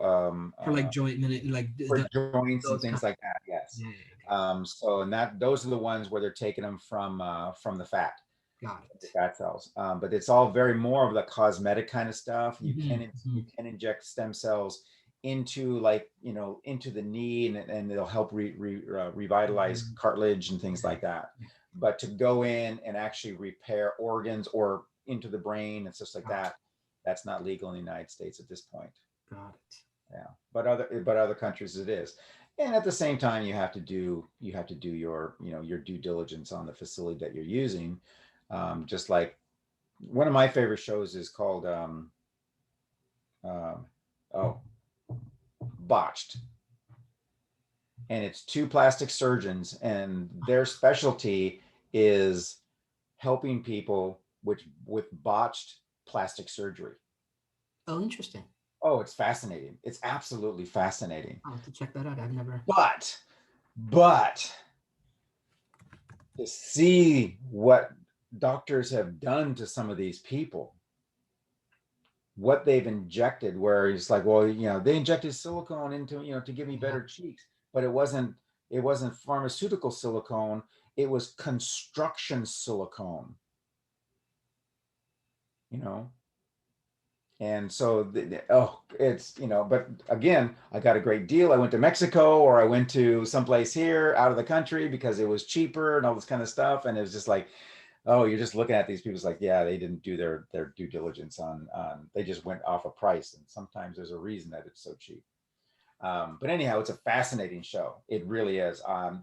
For like joint, like for joints and those kind. things like that. Yes. Yeah, So and those are the ones where they're taking them from the fat. got The it. fat cells. But it's all very more of the cosmetic kind of stuff. You Mhm, you can inject stem cells into into the knee, and it'll help revitalize cartilage and things like that. But to go in and actually repair organs or into the brain and stuff like that, that's not legal in the United States at this point. Got it. Yeah, but other countries it is. And at the same time, you have to do your your due diligence on the facility that you're using. Just like one of my favorite shows is called oh, botched. And it's 2 plastic surgeons, and their specialty is helping people with botched plastic surgery. Oh, interesting. Oh, it's fascinating. It's absolutely fascinating. I'll have to check that out. I've never. But to see what doctors have done to some of these people, what they've injected, where it's like, well, you know, they injected silicone into, you know, to give me better cheeks, but it wasn't pharmaceutical silicone, it was construction silicone, you know. And so, it's, you know, but again, I got a great deal. I went to Mexico, or I went to someplace here out of the country because it was cheaper and all this kind of stuff. And it was just like, oh, you're just looking at these people. It's like, yeah, they didn't do their due diligence on, they just went off a price. And sometimes there's a reason that it's so cheap. But anyhow, it's a fascinating show. It really is. I'm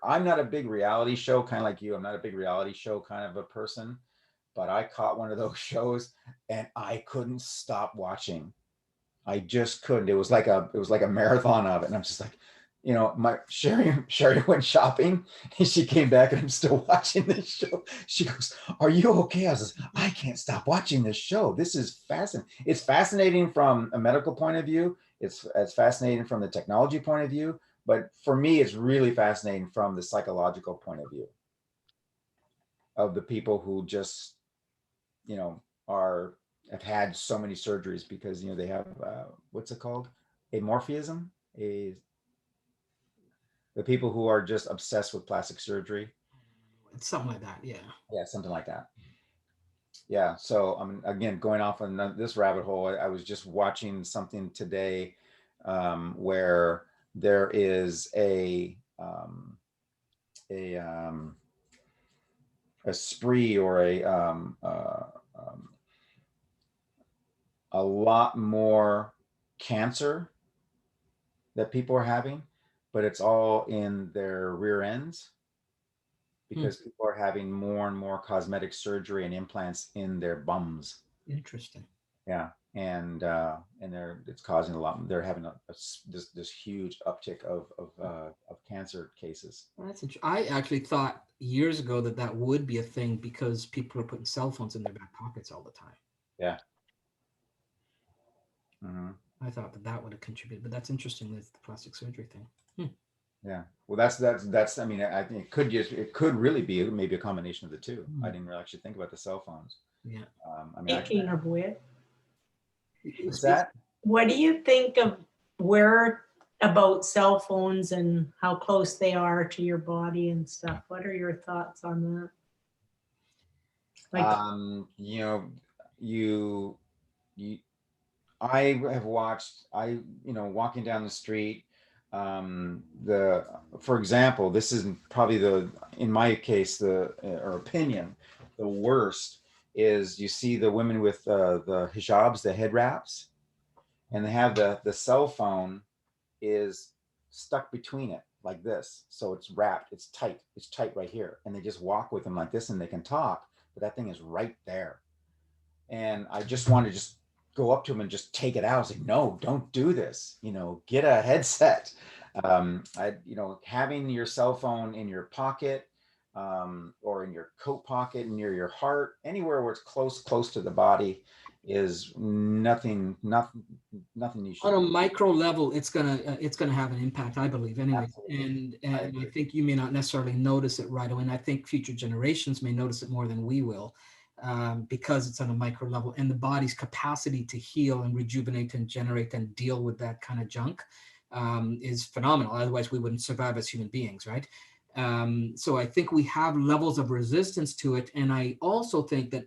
not a big reality show, kind of like you. I'm not a big reality show kind of a person. But I caught one of those shows and I couldn't stop watching. I just couldn't. It was like a marathon of it. And I'm just like, you know, my Sherry went shopping and she came back and I'm still watching this show. She goes, "Are you okay?" I was like, I can't stop watching this show. This is fascinating. It's fascinating from a medical point of view. It's fascinating from the technology point of view. But for me, it's really fascinating from the psychological point of view of the people who just, you know, have had so many surgeries because, you know, they have what's it called, amorphism, the people who are just obsessed with plastic surgery. It's something like that. Yeah, something like that. Yeah. So I'm again going off on this rabbit hole. I was just watching something today where there is a spree or a lot more cancer that people are having, but it's all in their rear ends because people are having more and more cosmetic surgery and implants in their bums. Interesting. Yeah. And it's causing a lot. They're having this huge uptick of cancer cases. Well, that's interesting. I actually thought years ago that would be a thing because people are putting cell phones in their back pockets all the time. Yeah. Mm-hmm. I thought that would have contributed, but that's interesting. That's the plastic surgery thing. Yeah. Well, that's. I mean, I think it could really be maybe a combination of the two. I didn't really actually think about the cell phones. Yeah. I mean, Speaking of which, what's that? what do you think of about cell phones and how close they are to your body and stuff? What are your thoughts on that? Like, you know, I have watched, walking down the street, for example, this isn't probably in my case, or opinion, the worst is you see the women with the hijabs, the head wraps, and they have the cell phone is stuck between it like this. So it's wrapped, it's tight right here. And they just walk with them like this and they can talk, but that thing is right there. And I just want to just go up to him and just take it out. I was like, no, don't do this. You know, get a headset. Having your cell phone in your pocket or in your coat pocket near your heart, anywhere where it's close to the body is nothing you should on a do. micro level, it's gonna have an impact, I believe, anyway. Absolutely. And I think you may not necessarily notice it right away. And I think future generations may notice it more than we will. Because it's on a micro level, and the body's capacity to heal and rejuvenate and generate and deal with that kind of junk is phenomenal. Otherwise, we wouldn't survive as human beings, right? So I think we have levels of resistance to it, and I also think that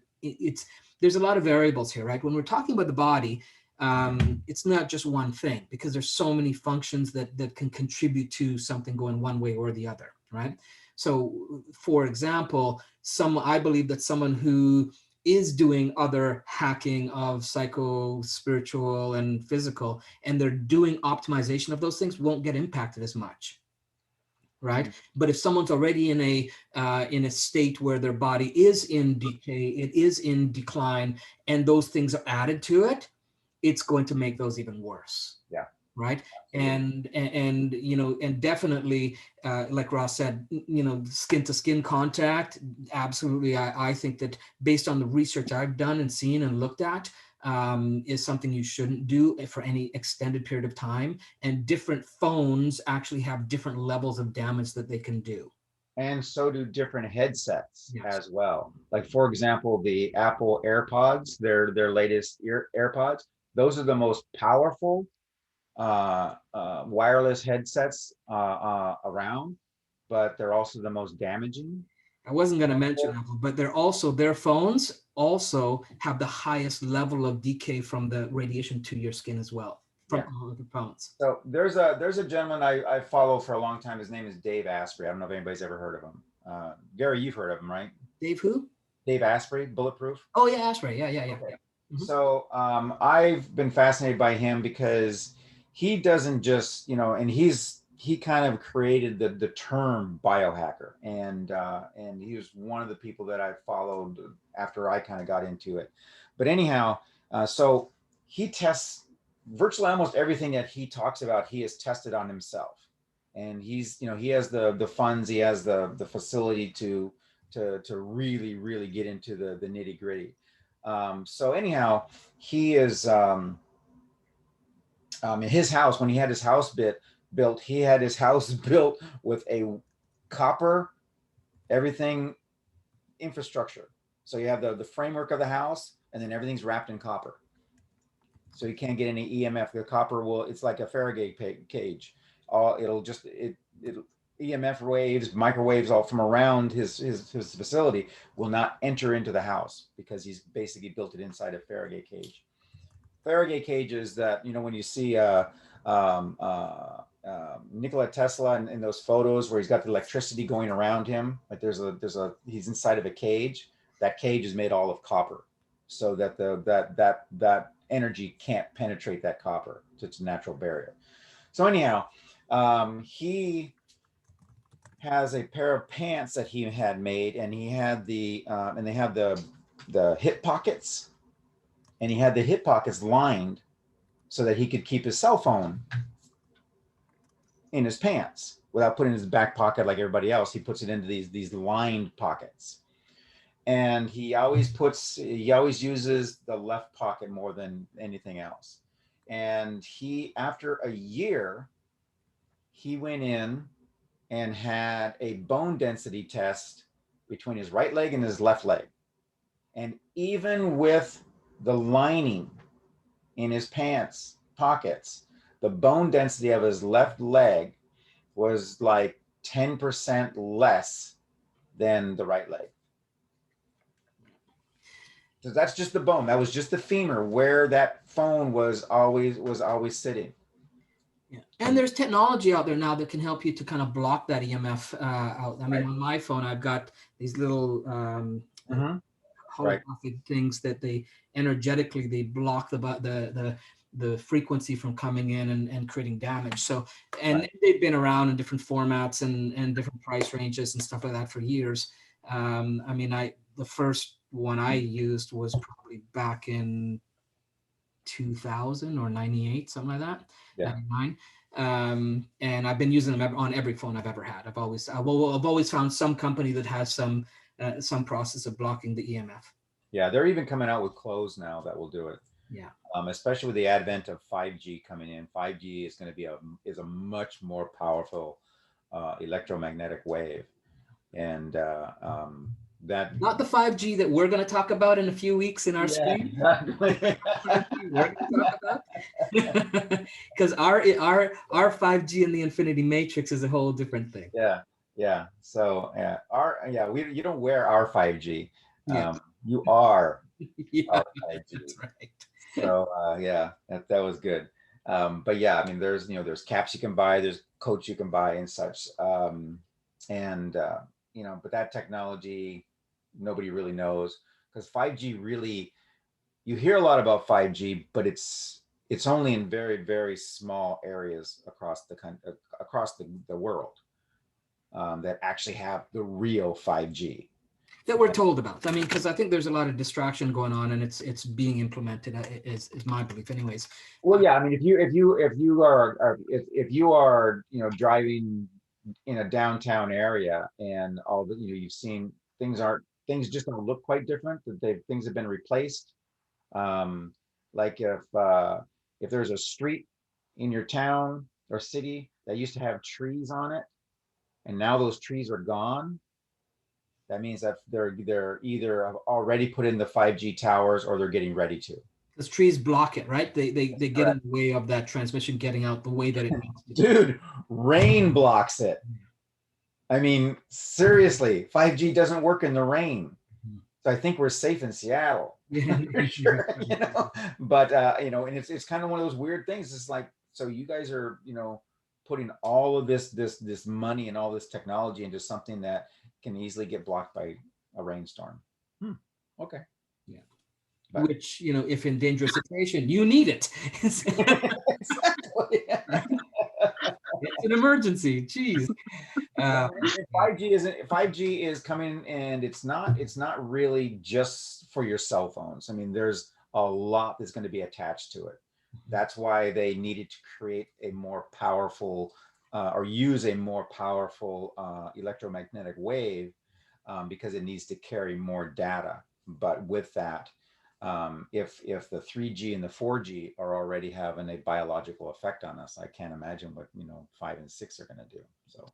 there's a lot of variables here, right? When we're talking about the body, it's not just one thing because there's so many functions that can contribute to something going one way or the other, right? So, for example, I believe that someone who is doing other hacking of psycho, spiritual, and physical, and they're doing optimization of those things won't get impacted as much, right? But if someone's already in a state where their body is in decay, it is in decline, and those things are added to it, it's going to make those even worse. Yeah. Right. Absolutely. And you know, and definitely, like Ross said, you know, skin to skin contact. Absolutely. I think that based on the research I've done and seen and looked at, is something you shouldn't do for any extended period of time. And different phones actually have different levels of damage that they can do. And so do different headsets Yes. as well. Like for example, the Apple AirPods, their latest AirPods, those are the most powerful wireless headsets around, but they're also the most damaging. I wasn't going to mention Apple, but they're also, their phones also have the highest level of decay from the radiation to your skin as well, from Yeah. all of the phones. So there's a gentleman I follow for a long time. His name is Dave Asprey. I don't know if anybody's ever heard of him. Gary, you've heard of him, right? Dave who? Dave Asprey, Bulletproof. Oh yeah, that's right. Yeah. Okay. Mhm. So I've been fascinated by him because he doesn't just, you know, and he kind of created the term biohacker, and he was one of the people that I followed after I kind of got into it. But anyhow, so he tests virtually almost everything that he talks about. He has tested on himself, and he's, you know, he has the funds, he has the facility to really get into the nitty gritty. So anyhow, he is in his house, when he had his house built, he had his house built with a copper everything infrastructure. So you have the framework of the house, and then everything's wrapped in copper. So you can't get any EMF. The copper will, it's like a Faraday cage. It'll just EMF waves, microwaves all from around his facility will not enter into the house because he's basically built it inside a Faraday cage. Faraday cages that, you know, when you see Nikola Tesla in those photos where he's got the electricity going around him, like he's inside of a cage. That cage is made all of copper, so that that energy can't penetrate that copper. It's a natural barrier. So anyhow, he has a pair of pants that he had made, and he had and they have the hip pockets, and he had the hip pockets lined so that he could keep his cell phone in his pants without putting it in his back pocket like everybody else. He puts it into these lined pockets, and he always uses the left pocket more than anything else. And after a year, he went in and had a bone density test between his right leg and his left leg. And even with the lining in his pants pockets, the bone density of his left leg was like 10% less than the right leg. So that's just the bone. That was just the femur where that phone was always sitting. Yeah. And there's technology out there now that can help you to kind of block that EMF out. I mean, on my phone, I've got these little holographic things that they energetically block the frequency from coming in and creating damage. So, and they've been around in different formats and different price ranges and stuff like that for years. I mean, the first one I used was probably back in 2000 or 98, something like that. Yeah. 99. And I've been using them on every phone I've ever had. I've always found some company that has some process of blocking the EMF. Yeah, they're even coming out with clothes now that will do it. Yeah. Especially with the advent of 5G coming in. 5G is going to be a much more powerful electromagnetic wave, and that not the 5G that we're going to talk about in a few weeks in our stream. Exactly. Because our 5G in the Infinity Matrix is a whole different thing. Yeah. So you don't wear our 5G. You are our 5G. That's right. So that was good. But yeah, I mean, there's caps you can buy, there's coats you can buy and such. But that technology, nobody really knows, because 5G really, you hear a lot about 5G, but it's only in very, very small areas across the world that actually have the real 5G. that we're told about. I mean, because I think there's a lot of distraction going on, and it's being implemented. Is my belief, anyways. Well, yeah, I mean, if you are driving in a downtown area and all the you've seen things just don't look quite different, that things have been replaced. Like if there's a street in your town or city that used to have trees on it, and now those trees are gone, that means that they're either already put in the 5G towers or they're getting ready to. Because trees block it, right? They get in the way of that transmission getting out the way that it needs to. Dude, rain blocks it. I mean, seriously, 5G doesn't work in the rain. So I think we're safe in Seattle. For sure, But and it's kind of one of those weird things. It's like, so you guys are, putting all of this money and all this technology into something that can easily get blocked by a rainstorm. Okay. Yeah. But, which, if in dangerous situation, you need it. exactly. It's an emergency. Jeez. 5G is coming, and it's not really just for your cell phones. I mean, there's a lot that's going to be attached to it. That's why they needed to create a more powerful or use a more powerful electromagnetic wave because it needs to carry more data. But with that, if the 3G and the 4G are already having a biological effect on us, I can't imagine what 5 and 6 are going to do. So,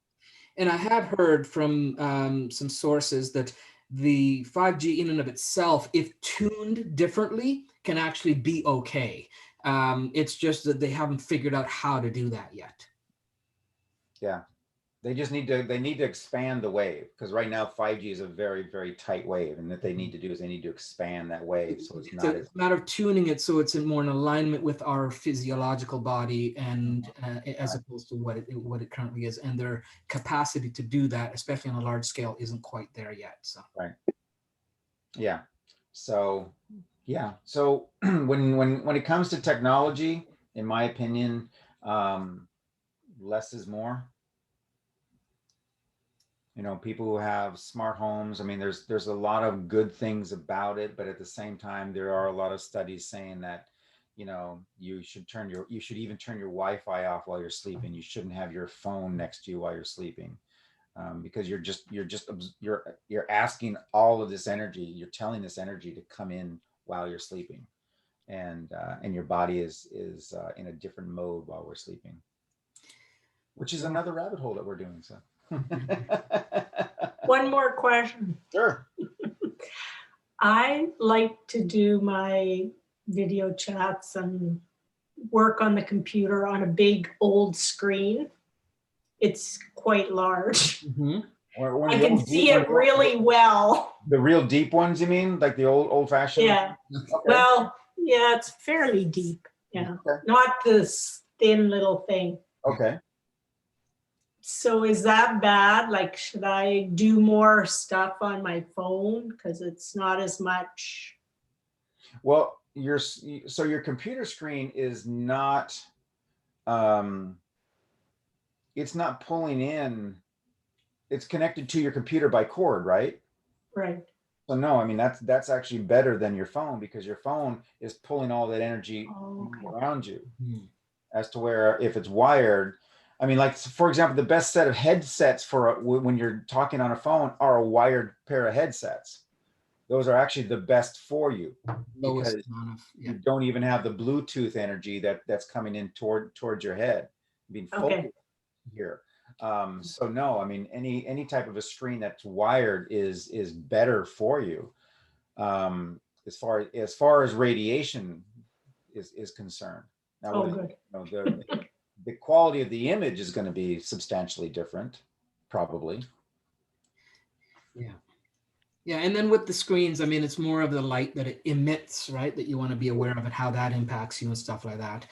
and I have heard from some sources that the 5G in and of itself, if tuned differently, can actually be okay. It's just that they haven't figured out how to do that yet. Yeah, they just need to expand the wave, because right now 5G is a very, very tight wave, and what they need to do is they need to expand that wave so it's not. It's a matter of tuning it so it's more in alignment with our physiological body, and as opposed to what it currently is, and their capacity to do that, especially on a large scale, isn't quite there yet. So right. Yeah. So yeah. So when it comes to technology, in my opinion, less is more. People who have smart homes, I mean, there's a lot of good things about it, but at the same time, there are a lot of studies saying that, you should even turn your Wi-Fi off while you're sleeping. You shouldn't have your phone next to you while you're sleeping, because you're asking all of this energy. You're telling this energy to come in while you're sleeping, and your body is in a different mode while we're sleeping, which is another rabbit hole that we're doing. So. One more question. Sure. I like to do my video chats and work on the computer on a big old screen. It's quite large. mm-hmm. I can see it really well. The real deep ones, you mean? Like the old fashioned? Yeah. Okay. Well, yeah, it's fairly deep. Yeah. Okay. Not this thin little thing. Okay. So is that bad? Like, should I do more stuff on my phone because it's not as much? Well, your computer screen is not, it's not pulling in. It's connected to your computer by cord, right? Right. So no, I mean, that's actually better than your phone, because your phone is pulling all that energy around you. As to where if it's wired, I mean, like, for example, the best set of headsets for when you're talking on a phone are a wired pair of headsets. Those are actually the best for you, because you don't even have the Bluetooth energy that's coming in towards your head, being focused here. So no, I mean, any type of a screen that's wired is better for you, as far as radiation is concerned. Now, good. The quality of the image is going to be substantially different, probably. Yeah, and then with the screens, I mean, it's more of the light that it emits, right? That you want to be aware of it, how that impacts you and stuff like that.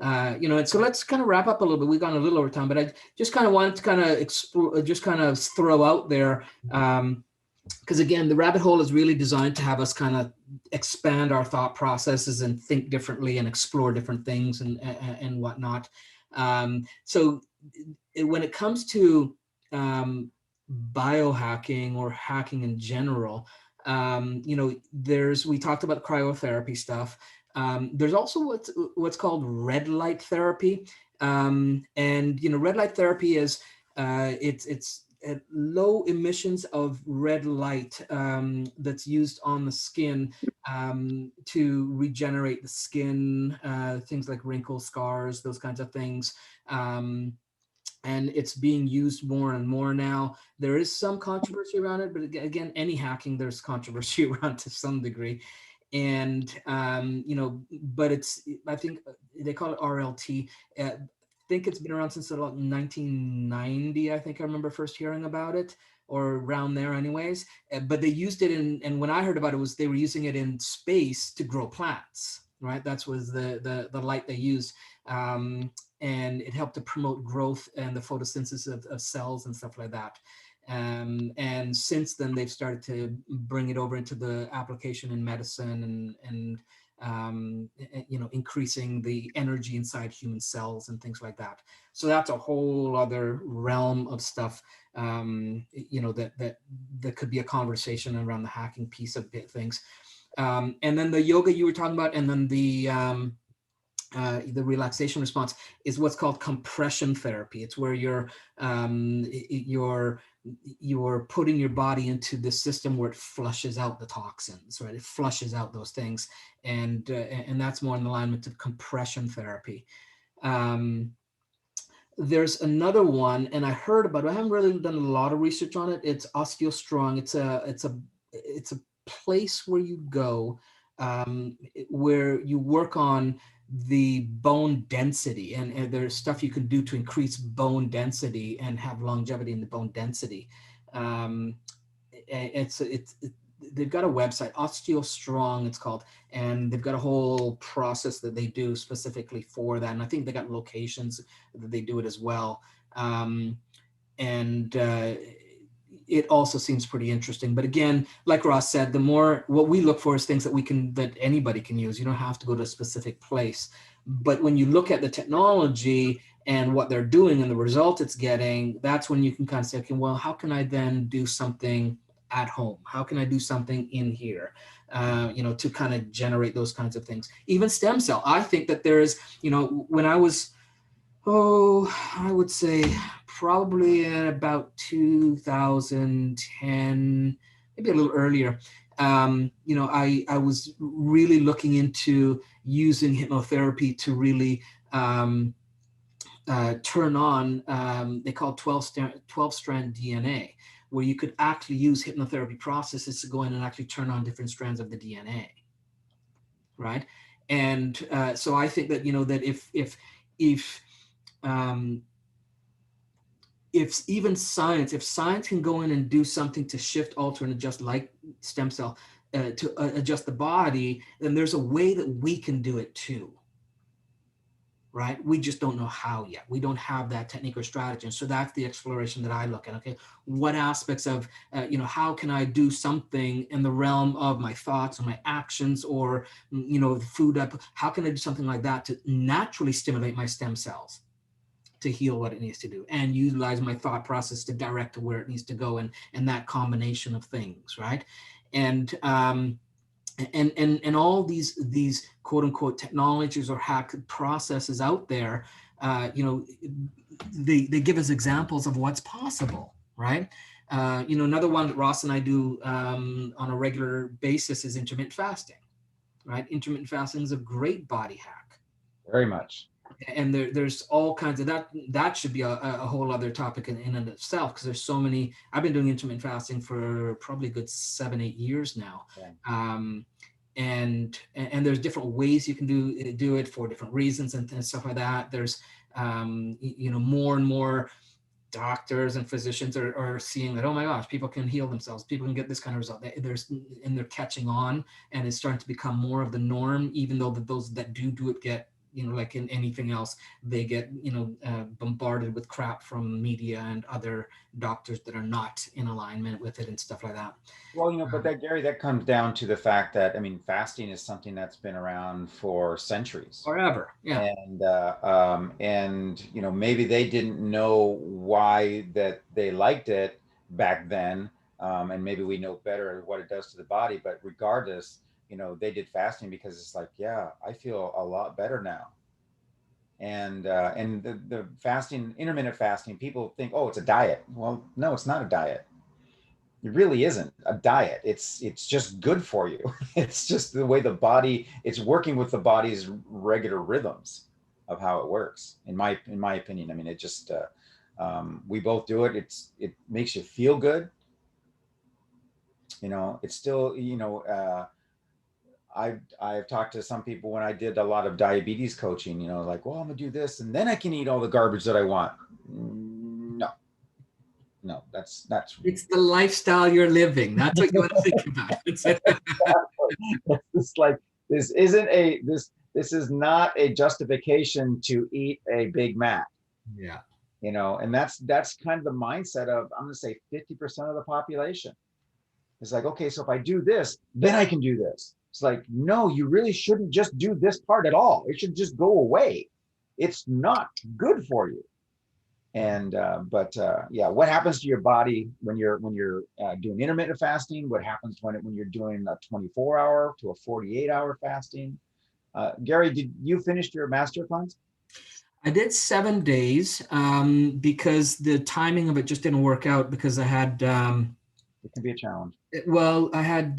And so let's kind of wrap up a little bit. We've gone a little over time, but I just kind of wanted to kind of explore, just kind of throw out there, because again, the rabbit hole is really designed to have us kind of expand our thought processes and think differently and explore different things and whatnot. So when it comes to biohacking or hacking in general, you know, we talked about cryotherapy stuff. There's also what's called red light therapy. And, you know, red light therapy is, it's low emissions of red light that's used on the skin to regenerate the skin, things like wrinkles, scars, those kinds of things. And it's being used more and more now. There is some controversy around it, but again, any hacking, there's controversy around to some degree. And, you know, but I think they call it RLT. I think it's been around since about 1990. I think I remember first hearing about it, or around there anyways. But they used it and when I heard about it, they were using it in space to grow plants, right? That was the light they used. And it helped to promote growth and the photosynthesis of cells and stuff like that. And since then, they've started to bring it over into the application in medicine and you know, increasing the energy inside human cells and things like that. So that's a whole other realm of stuff, you know, that could be a conversation around the hacking piece of things. And then the yoga you were talking about, and then the relaxation response is what's called compression therapy. It's where you're putting your body into the system where it flushes out the toxins, right? It flushes out those things, and that's more in alignment to compression therapy. There's another one, and I heard about it. I haven't really done a lot of research on it. It's OsteoStrong. It's a place where you go, where you work on the bone density, and there's stuff you can do to increase bone density and have longevity in the bone density. They've got a website, OsteoStrong it's called, and they've got a whole process that they do specifically for that. And I think they got locations that they do it as well. It also seems pretty interesting. But again, like Ross said, what we look for is things that anybody can use. You don't have to go to a specific place. But when you look at the technology and what they're doing and the result it's getting, that's when you can kind of say, okay, well, how can I then do something at home? How can I do something in here, you know, to kind of generate those kinds of things? Even stem cell. I think that there is, you know, when I was, I would say probably at about 2010, maybe a little earlier, you know, I was really looking into using hypnotherapy to really turn on, they call 12-strand DNA, where you could actually use hypnotherapy processes to go in and actually turn on different strands of the DNA, right? And so I think that, you know, that if even science can go in and do something to shift, alter, and adjust, like stem cell, to adjust the body, then there's a way that we can do it too, right? We just don't know how yet. We don't have that technique or strategy. And so that's the exploration that I look at. Okay, what aspects of, you know, how can I do something in the realm of my thoughts or my actions, or, you know, the food, how can I do something like that to naturally stimulate my stem cells to heal what it needs to do, and utilize my thought process to direct to where it needs to go, and that combination of things, right? And all these quote unquote technologies or hack processes out there, you know, they give us examples of what's possible, right? You know, another one that Ross and I do on a regular basis is intermittent fasting, right? Intermittent fasting is a great body hack. Very much. And there's all kinds of that should be a whole other topic in and of itself, because there's so many. I've been doing intermittent fasting for probably a good 7-8 years now. Yeah. And there's different ways you can do it for different reasons and stuff like that. There's you know, more and more doctors and physicians are seeing that, oh my gosh, people can heal themselves, people can get this kind of result. And they're catching on, and it's starting to become more of the norm, even though those that do it get, you know, like in anything else, they get, you know, bombarded with crap from media and other doctors that are not in alignment with it and stuff like that. Well, you know, but that, Gary, that comes down to the fact that, I mean, fasting is something that's been around for centuries. Forever, yeah. And you know, maybe they didn't know why that they liked it, back then, and maybe we know better what it does to the body. But regardless, they did fasting because it's like, yeah, I feel a lot better now. And the fasting, intermittent fasting, people think, oh, it's a diet. Well, no, it's not a diet. It really isn't a diet. It's just good for you. It's just the way the body, it's working with the body's regular rhythms of how it works. In my opinion, I mean, it just we both do it. It makes you feel good. It's still, I've talked to some people when I did a lot of diabetes coaching, like, well, I'm gonna do this and then I can eat all the garbage that I want. No, that's It's the lifestyle you're living. That's what you want to think about. It's like, this is not a justification to eat a Big Mac. Yeah. And that's kind of the mindset of, I'm gonna say 50% of the population. It's like, okay, so if I do this, then I can do this. It's like, no, you really shouldn't just do this part at all. It should just go away. It's not good for you. And yeah, what happens to your body when you're doing intermittent fasting? What happens when you're doing a 24-hour to a 48-hour fasting? Gary, did you finish your master cleanse? I did 7 days because the timing of it just didn't work out because I had It can be a challenge. I had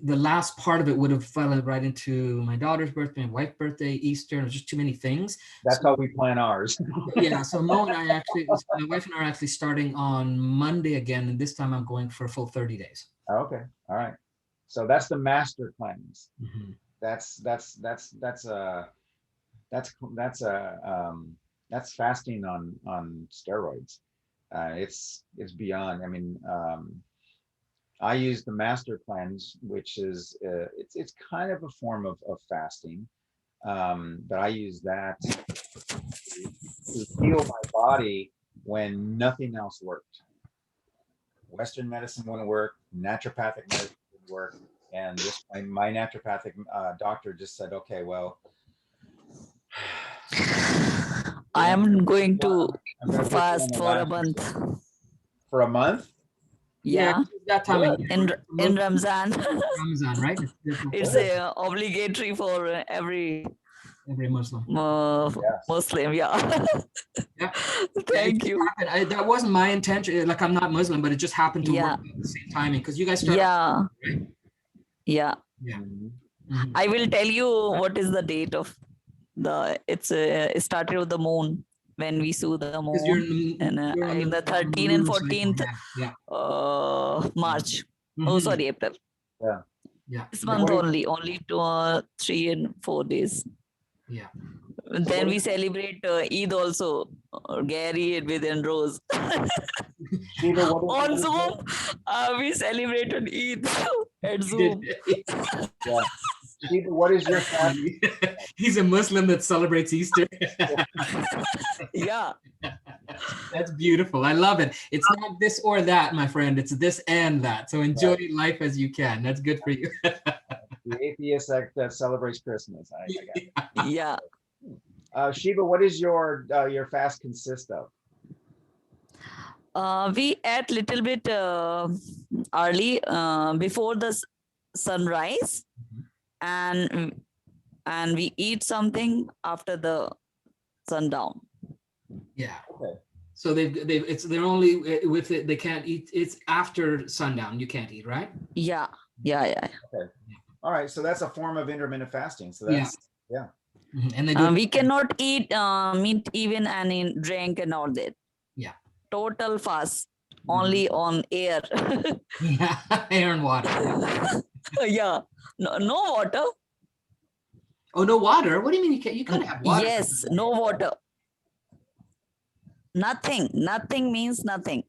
the last part of it would have fallen right into my daughter's birthday, my wife's birthday, Easter. It was just too many things. That's how we plan ours. Yeah. So Mo and my wife and I are actually starting on Monday again, and this time I'm going for a full 30 days. Okay. All right. So that's the master cleanse. Mm-hmm. That's fasting on steroids. It's beyond. I mean, I use the master cleanse, which is it's kind of a form of fasting, but I use that to heal my body when nothing else worked. Western medicine wouldn't work, naturopathic medicine wouldn't work, and my naturopathic doctor just said, okay, well, I am going to I'm gonna put you on fast the for a last month. resort. For a month? Yeah, that time of year. in Ramzan. Ramzan, right? It's obligatory for every Muslim. Yes. Muslim. Yeah. Yeah. Thank It you. happened. That wasn't my intention. Like, I'm not Muslim, but it just happened to Yeah. work at the same timing because you guys started. Yeah. Right? Yeah. Yeah. Mhm. Mhm. I will tell you what is the date of it started with the moon when we saw the Because you're moon and you're on in the 13th moon and cycle. 14th Yeah. March. Mhm. Oh, sorry, April. Yeah. This month only 3 and 4 days. Yeah. Then we celebrate Eid also, Gary, Edwin, and Rose. Shiva, what On is Zoom, we celebrated Eid at You Zoom. did. Yeah. Shiva, what is your fast? He's a Muslim that celebrates Easter. Yeah. That's beautiful. I love it. It's not this or that, my friend. It's this and that. So enjoy life as you can. That's good for you. The atheist that celebrates Christmas. I got it. Yeah. Shiva, what is your fast consist of? We ate little bit early before the sunrise, and we eat something after the sundown. Yeah. Okay. So they're only with it. They can't eat. It's after sundown. You can't eat, right? Yeah. Yeah. All right. So that's a form of intermittent fasting. So that's Mhm. And they do. We cannot eat meat even and in drink and all that. Yeah. Total fast. Only on air. Yeah, air and water. Yeah. No water. Oh, no water. What do you mean you can't have water? Yes, no water. Nothing means nothing.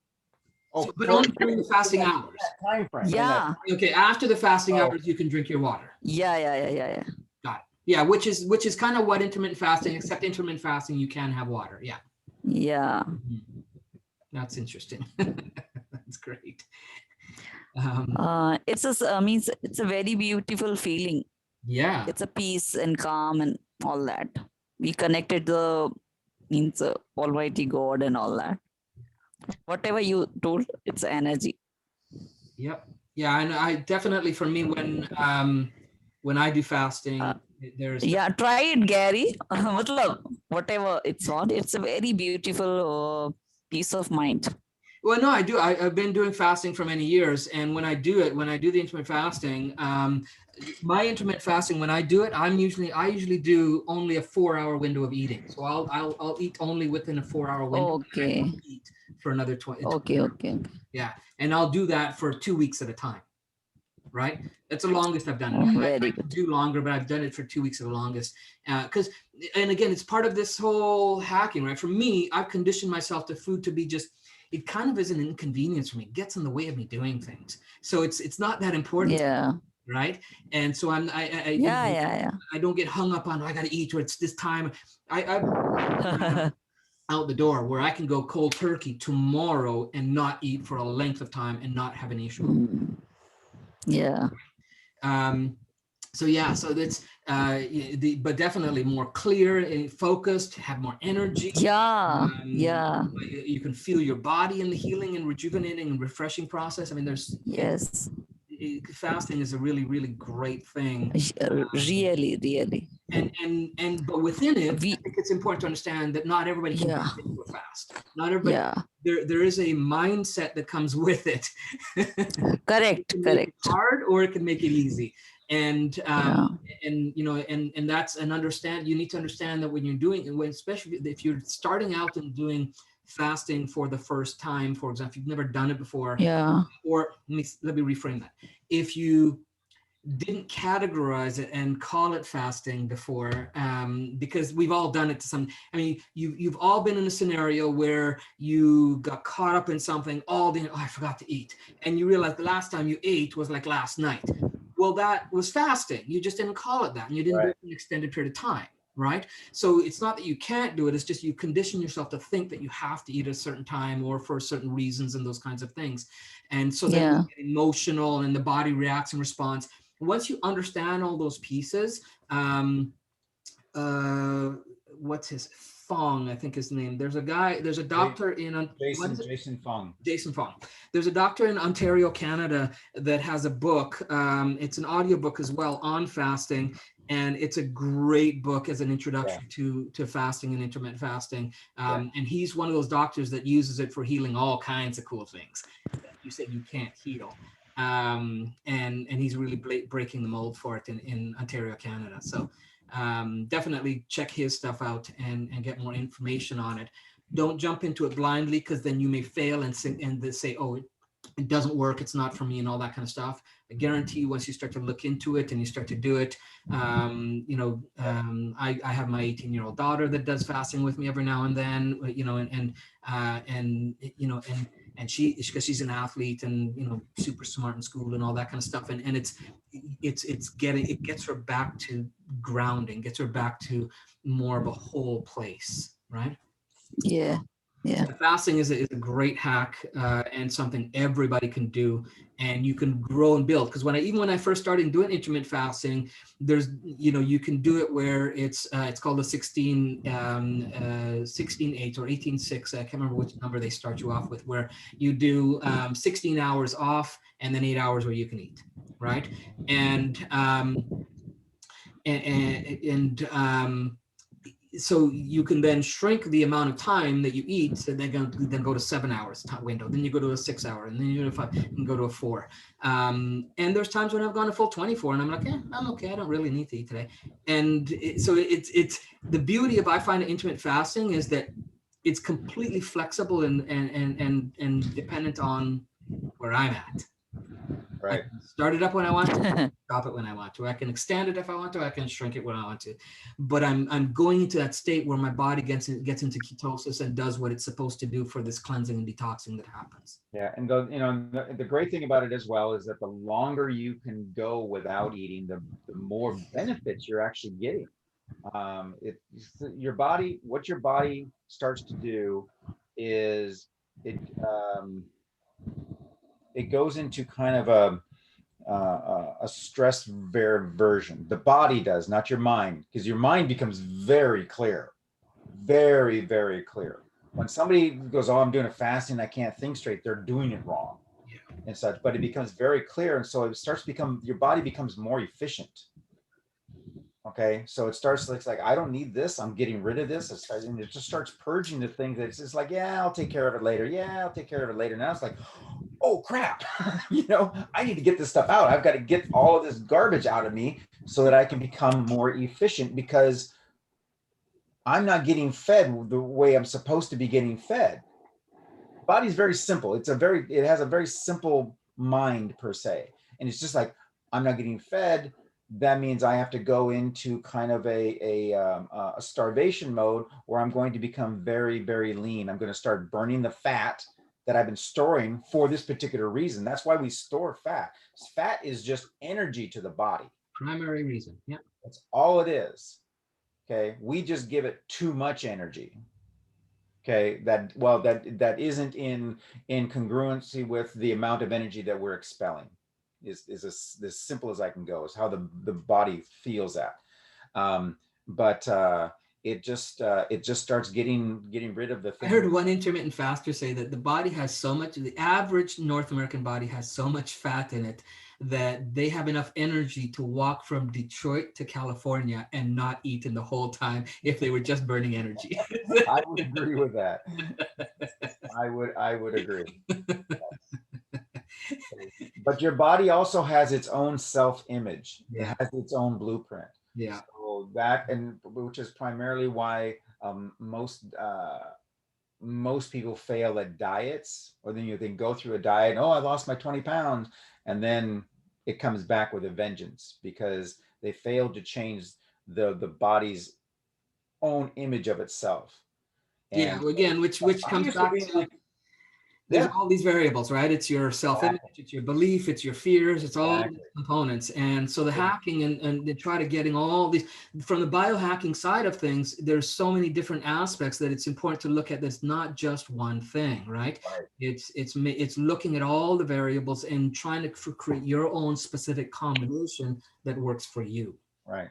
Oh, But only during the fasting hours. Time frame. Yeah. Okay, after the fasting Oh. hours, you can drink your water. Yeah. Got it. Yeah, which is kind of what intermittent fasting, except intermittent fasting, you can have water. Yeah. Yeah. Mhm. That's interesting. That's great. It's a very beautiful feeling. Yeah. It's a peace and calm and all that. We connected Almighty God and all that. Whatever you told, it's energy. Yep. Yeah, and I definitely, for me, when I do fasting, there's Yeah, try it, Gary. Matlab, whatever it's on, it's a very beautiful peace of mind. well, no, I do. I've been doing fasting for many years, and when I do the intermittent fasting, my intermittent fasting, when I do it, I usually do only a 4-hour window of eating. So I'll eat only within a 4-hour window. And I Okay. won't eat for another 20. Okay. Yeah, and I'll do that for 2 weeks at a time. Right, that's the longest I've done it. Oh, I very could good. do longer, but I've done it for 2 weeks at the longest. Because, and again, it's part of this whole hacking, right? For me, I've conditioned myself to food to be just. It kind of is an inconvenience for me. It gets in the way of me doing things. So it's not that important, Yeah. right? And so Yeah. I don't get hung up on, oh, I got to eat, or it's this time. I'm Yeah. out the door where I can go cold turkey tomorrow and not eat for a length of time and not have an issue. Mm. Yeah. So yeah, so that's but definitely more clear and focused, have more energy. Yeah. You can feel your body in the healing and rejuvenating and refreshing process. I mean, Yes. Fasting is a really, really great thing. Really. And but within it, We. I think it's important to understand that not everybody can Yeah. get into a fast. Not everybody. Yeah. There is a mindset that comes with it. Correct. It can make it hard, or it can make it easy. And Yeah. and you know, and that's an understand. You need to understand that when you're doing, and when especially if you're starting out and doing fasting for the first time, for example, if you've never done it before, Yeah. or let me reframe that. If you didn't categorize it and call it fasting before, because we've all done it to some. I mean, you've all been in a scenario where you got caught up in something all day. Oh, I forgot to eat, and you realize the last time you ate was like last night. Well, that was fasting. You just didn't call it that, and you didn't do it for an extended period of time, right? So it's not that you can't do it. It's just you condition yourself to think that you have to eat at a certain time or for certain reasons and those kinds of things. And so then you get emotional and the body reacts and responds. Once you understand all those pieces, what's his Fong, I think his name. There's a doctor in Jason Fong. Jason Fong. There's a doctor in Ontario, Canada, that has a book. It's an audiobook as well on fasting, and it's a great book as an introduction to fasting and intermittent fasting. And he's one of those doctors that uses it for healing all kinds of cool things that you said you can't heal. And he's really breaking the mold for it in Ontario, Canada. So definitely check his stuff out and get more information on it. Don't jump into it blindly, because then you may fail and say, oh, it doesn't work, it's not for me, and all that kind of stuff. I guarantee you, once you start to look into it and you start to do it, I have my 18-year-old daughter that does fasting with me every now and then, and she, because she's an athlete and super smart in school and all that kind of stuff, and it gets her back to grounding, gets her back to more of a whole place, right? Yeah. Fasting is a great hack and something everybody can do, and you can grow and build. Because when I first started doing intermittent fasting, there's you can do it where it's called a 16/8 or 18/6. I can't remember which number they start you off with, where you do 16 hours off and then 8 hours where you can eat, right? So you can then shrink the amount of time that you eat, so then go to 7 hours window, then you go to a 6 hour, and then you go to 5, and go to a 4. And there's times when I've gone a full 24 and I'm like, I'm okay, I don't really need to eat today. And so it's the beauty of, I find, intermittent fasting is that it's completely flexible and dependent on where I'm at. Right. I can start it up when I want to, stop it when I want to. I can extend it if I want to. I can shrink it when I want to. But I'm going into that state where my body gets into ketosis and does what it's supposed to do for this cleansing and detoxing that happens. Yeah, and the great thing about it as well is that the longer you can go without eating, the more benefits you're actually getting. Your body, what your body starts to do is it goes into kind of a stress version. The body does, not your mind, because your mind becomes very clear, very, very clear. when somebody goes, oh, I'm doing a fasting, I can't think straight, they're doing it wrong and such, but it becomes very clear. And so it starts to become, your body becomes more efficient. Okay. So it starts like, I don't need this. I'm getting rid of this. And it just starts purging the things that it's just like, yeah, I'll take care of it later. Yeah, I'll take care of it later. Now it's like, oh crap, I need to get this stuff out. I've got to get all of this garbage out of me so that I can become more efficient, because I'm not getting fed the way I'm supposed to be getting fed. Body's very simple. It has a very simple mind per se. And it's just like, I'm not getting fed. That means I have to go into kind of a starvation mode where I'm going to become very, very lean. I'm going to start burning the fat that I've been storing for this particular reason. That's why we store fat. Fat is just energy to the body. Primary reason. Yeah. That's all it is. Okay. We just give it too much energy. Okay. That isn't in congruency with the amount of energy that we're expelling. Is as simple as I can go, is how the body feels that. It just starts getting rid of the thing. I heard one intermittent faster say that the body has so much, the average North American body has so much fat in it that they have enough energy to walk from Detroit to California and not eat in the whole time if they were just burning energy. I would agree with that. I would agree. But your body also has its own self-image. Yeah. It has its own blueprint. Yeah. So that, and which is primarily why most people fail at diets, or then they go through a diet. Oh, I lost my 20 pounds, and then it comes back with a vengeance because they failed to change the body's own image of itself. And yeah, again, which comes back to, there's all these variables, right? It's your self-image, it's your belief, it's your fears, it's all these components. And so the hacking and they try to getting all these, from the biohacking side of things, there's so many different aspects that it's important to look at. That's not just one thing, right? It's looking at all the variables and trying to create your own specific combination that works for you. Right.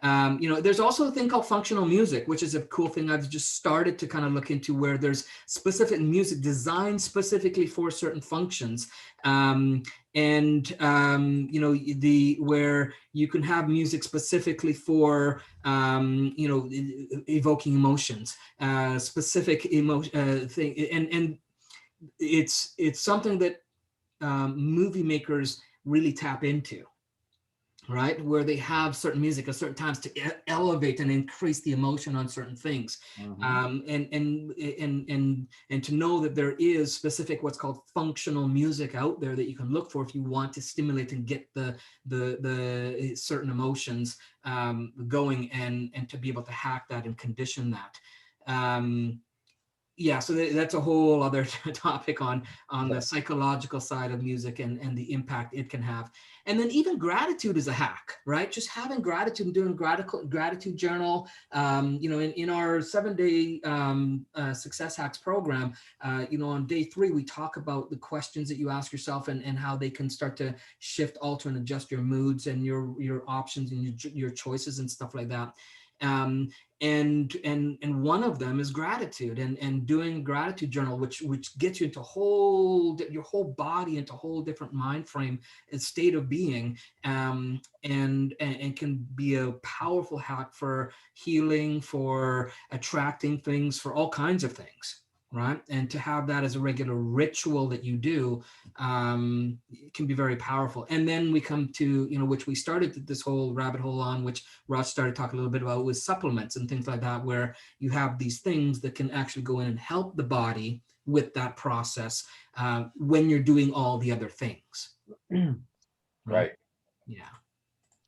There's also a thing called functional music, which is a cool thing I've just started to kind of look into, where there's specific music designed specifically for certain functions. Where you can have music specifically for, evoking emotions, specific emotion thing. And it's something that movie makers really tap into. Right, where they have certain music at certain times to elevate and increase the emotion on certain things, and to know that there is specific what's called functional music out there that you can look for if you want to stimulate and get the certain emotions going, and to be able to hack that and condition that. Yeah, so that's a whole other topic on the psychological side of music and the impact it can have. And then even gratitude is a hack, right? Just having gratitude and doing gratitude journal. In our 7-day Success Hacks program, on day 3, we talk about the questions that you ask yourself and how they can start to shift, alter, and adjust your moods and your options and your choices and stuff like that. And one of them is gratitude, and doing gratitude journal, which gets you into your whole body into a whole different mind frame and state of being, and can be a powerful hack for healing, for attracting things, for all kinds of things. Right. And to have that as a regular ritual that you do it can be very powerful. And then we come to, which we started this whole rabbit hole on, which Ross started talking a little bit about, was supplements and things like that, where you have these things that can actually go in and help the body with that process when you're doing all the other things. Right. Yeah.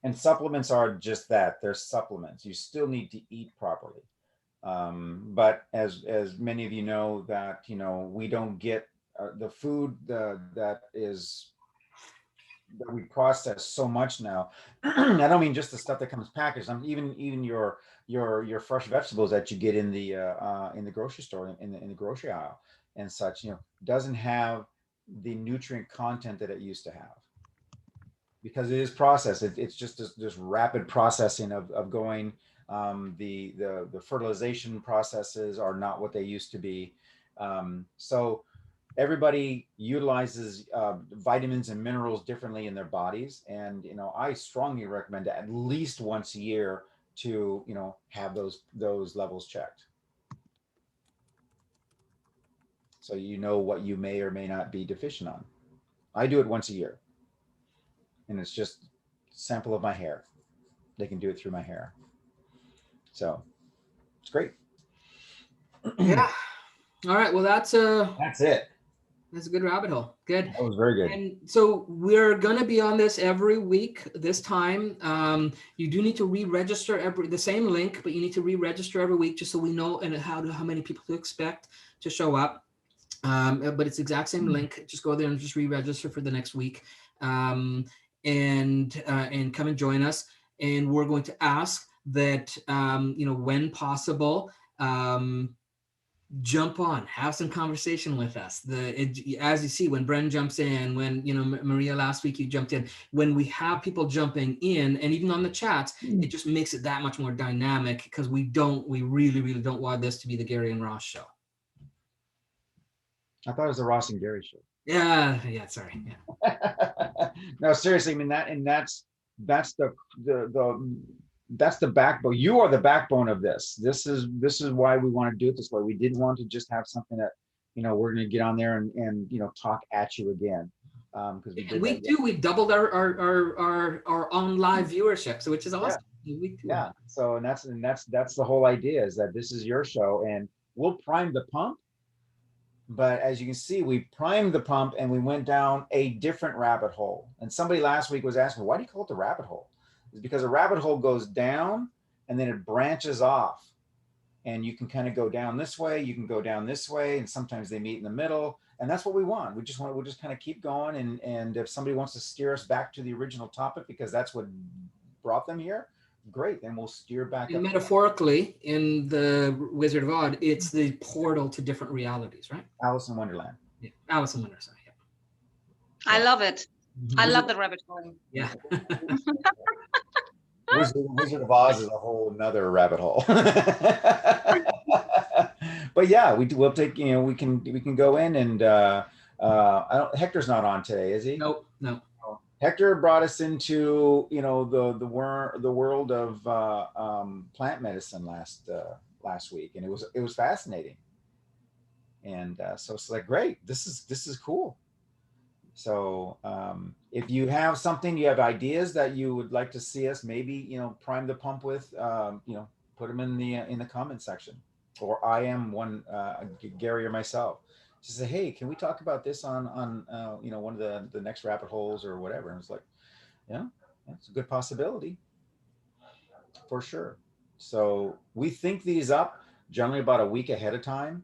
And supplements are just that. They're supplements. You still need to eat properly. But as many of you know, that we don't get the food that we process so much now. I don't mean just the stuff that comes packaged. Even your fresh vegetables that you get in the grocery store, in the grocery aisle and such, doesn't have the nutrient content that it used to have, because it is processed. It's just this rapid processing of going The fertilization processes are not what they used to be. So everybody utilizes vitamins and minerals differently in their bodies. And, you know, I strongly recommend at least once a year to, you know, have those levels checked. So you know what you may or may not be deficient on. I do it once a year. And it's just sample of my hair. They can do it through my hair. So it's great. Yeah. All right. Well, that's it. That's a good rabbit hole. Good. That was very good. And so we're going to be on this every week this time. You do need to re-register the same link, but you need to re-register every week just so we know and how many people to expect to show up. But it's the exact same link. Just go there and just re-register for the next week, and come and join us. And we're going to ask that, you know, when possible, jump on, have some conversation with us. As you see, when Bren jumps in, when, you know, Maria, last week you jumped in, when we have people jumping in, and even on the chats, it just makes it that much more dynamic, because we really, really don't want this to be the Gary and Ross show. I thought it was the Ross and Gary show. Yeah, sorry. Yeah. No, seriously, I mean, that's the backbone. You are the backbone of this. This is why we want to do it this way. We didn't want to just have something that, you know, we're going to get on there and you know, talk at you again. Because we doubled our on live viewership, so which is awesome. Yeah. So and that's the whole idea, is that this is your show, and we'll prime the pump. But as you can see, we primed the pump and we went down a different rabbit hole. And somebody last week was asking, why do you call it the rabbit hole? It's because a rabbit hole goes down and then it branches off. And you can kind of go down this way, you can go down this way, and sometimes they meet in the middle. And that's what we want. We'll just kind of keep going. And if somebody wants to steer us back to the original topic because that's what brought them here, great, then we'll steer back and up. Metaphorically, in the Wizard of Oz, it's the portal to different realities, right? Alice in Wonderland. Yeah, Alice in Wonderland. Yeah. I love it. I love the rabbit hole. Yeah. Wizard of Oz is a whole nother rabbit hole. But yeah, we'll take, you know, we can go in and Hector's not on today, is he? No. Hector brought us into, you know, the world of plant medicine last week, and it was fascinating. And so it's like, great, this is cool. So if you have something, you have ideas that you would like to see us maybe, you know, prime the pump with, you know, put them in the comment section, or I am one, Gary or myself. Just say, hey, can we talk about this on you know, one of the next rabbit holes or whatever? And it's like, yeah, that's a good possibility for sure. So we think these up generally about a week ahead of time,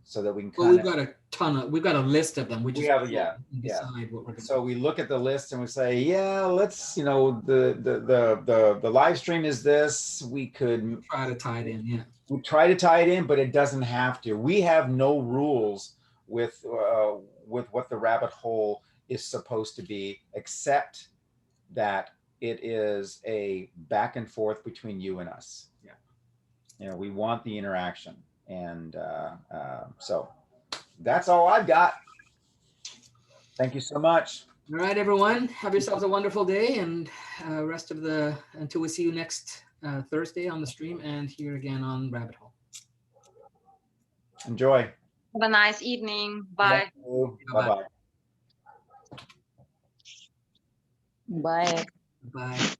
so that we can Well, we've got a list of them. We just decide what we're going to. So we look at the list and we say, yeah, let's, you know, the live stream is this. We could try to tie it in. Yeah. We try to tie it in, but it doesn't have to. We have no rules with what the rabbit hole is supposed to be, except that it is a back and forth between you and us. Yeah. You know, we want the interaction. And so that's all I've got. Thank you so much. All right, everyone. Have yourselves a wonderful day, and rest of until we see you next Thursday on the stream and here again on Rabbit Hole. Enjoy. Have a nice evening. Bye. Bye-bye. Bye. Bye.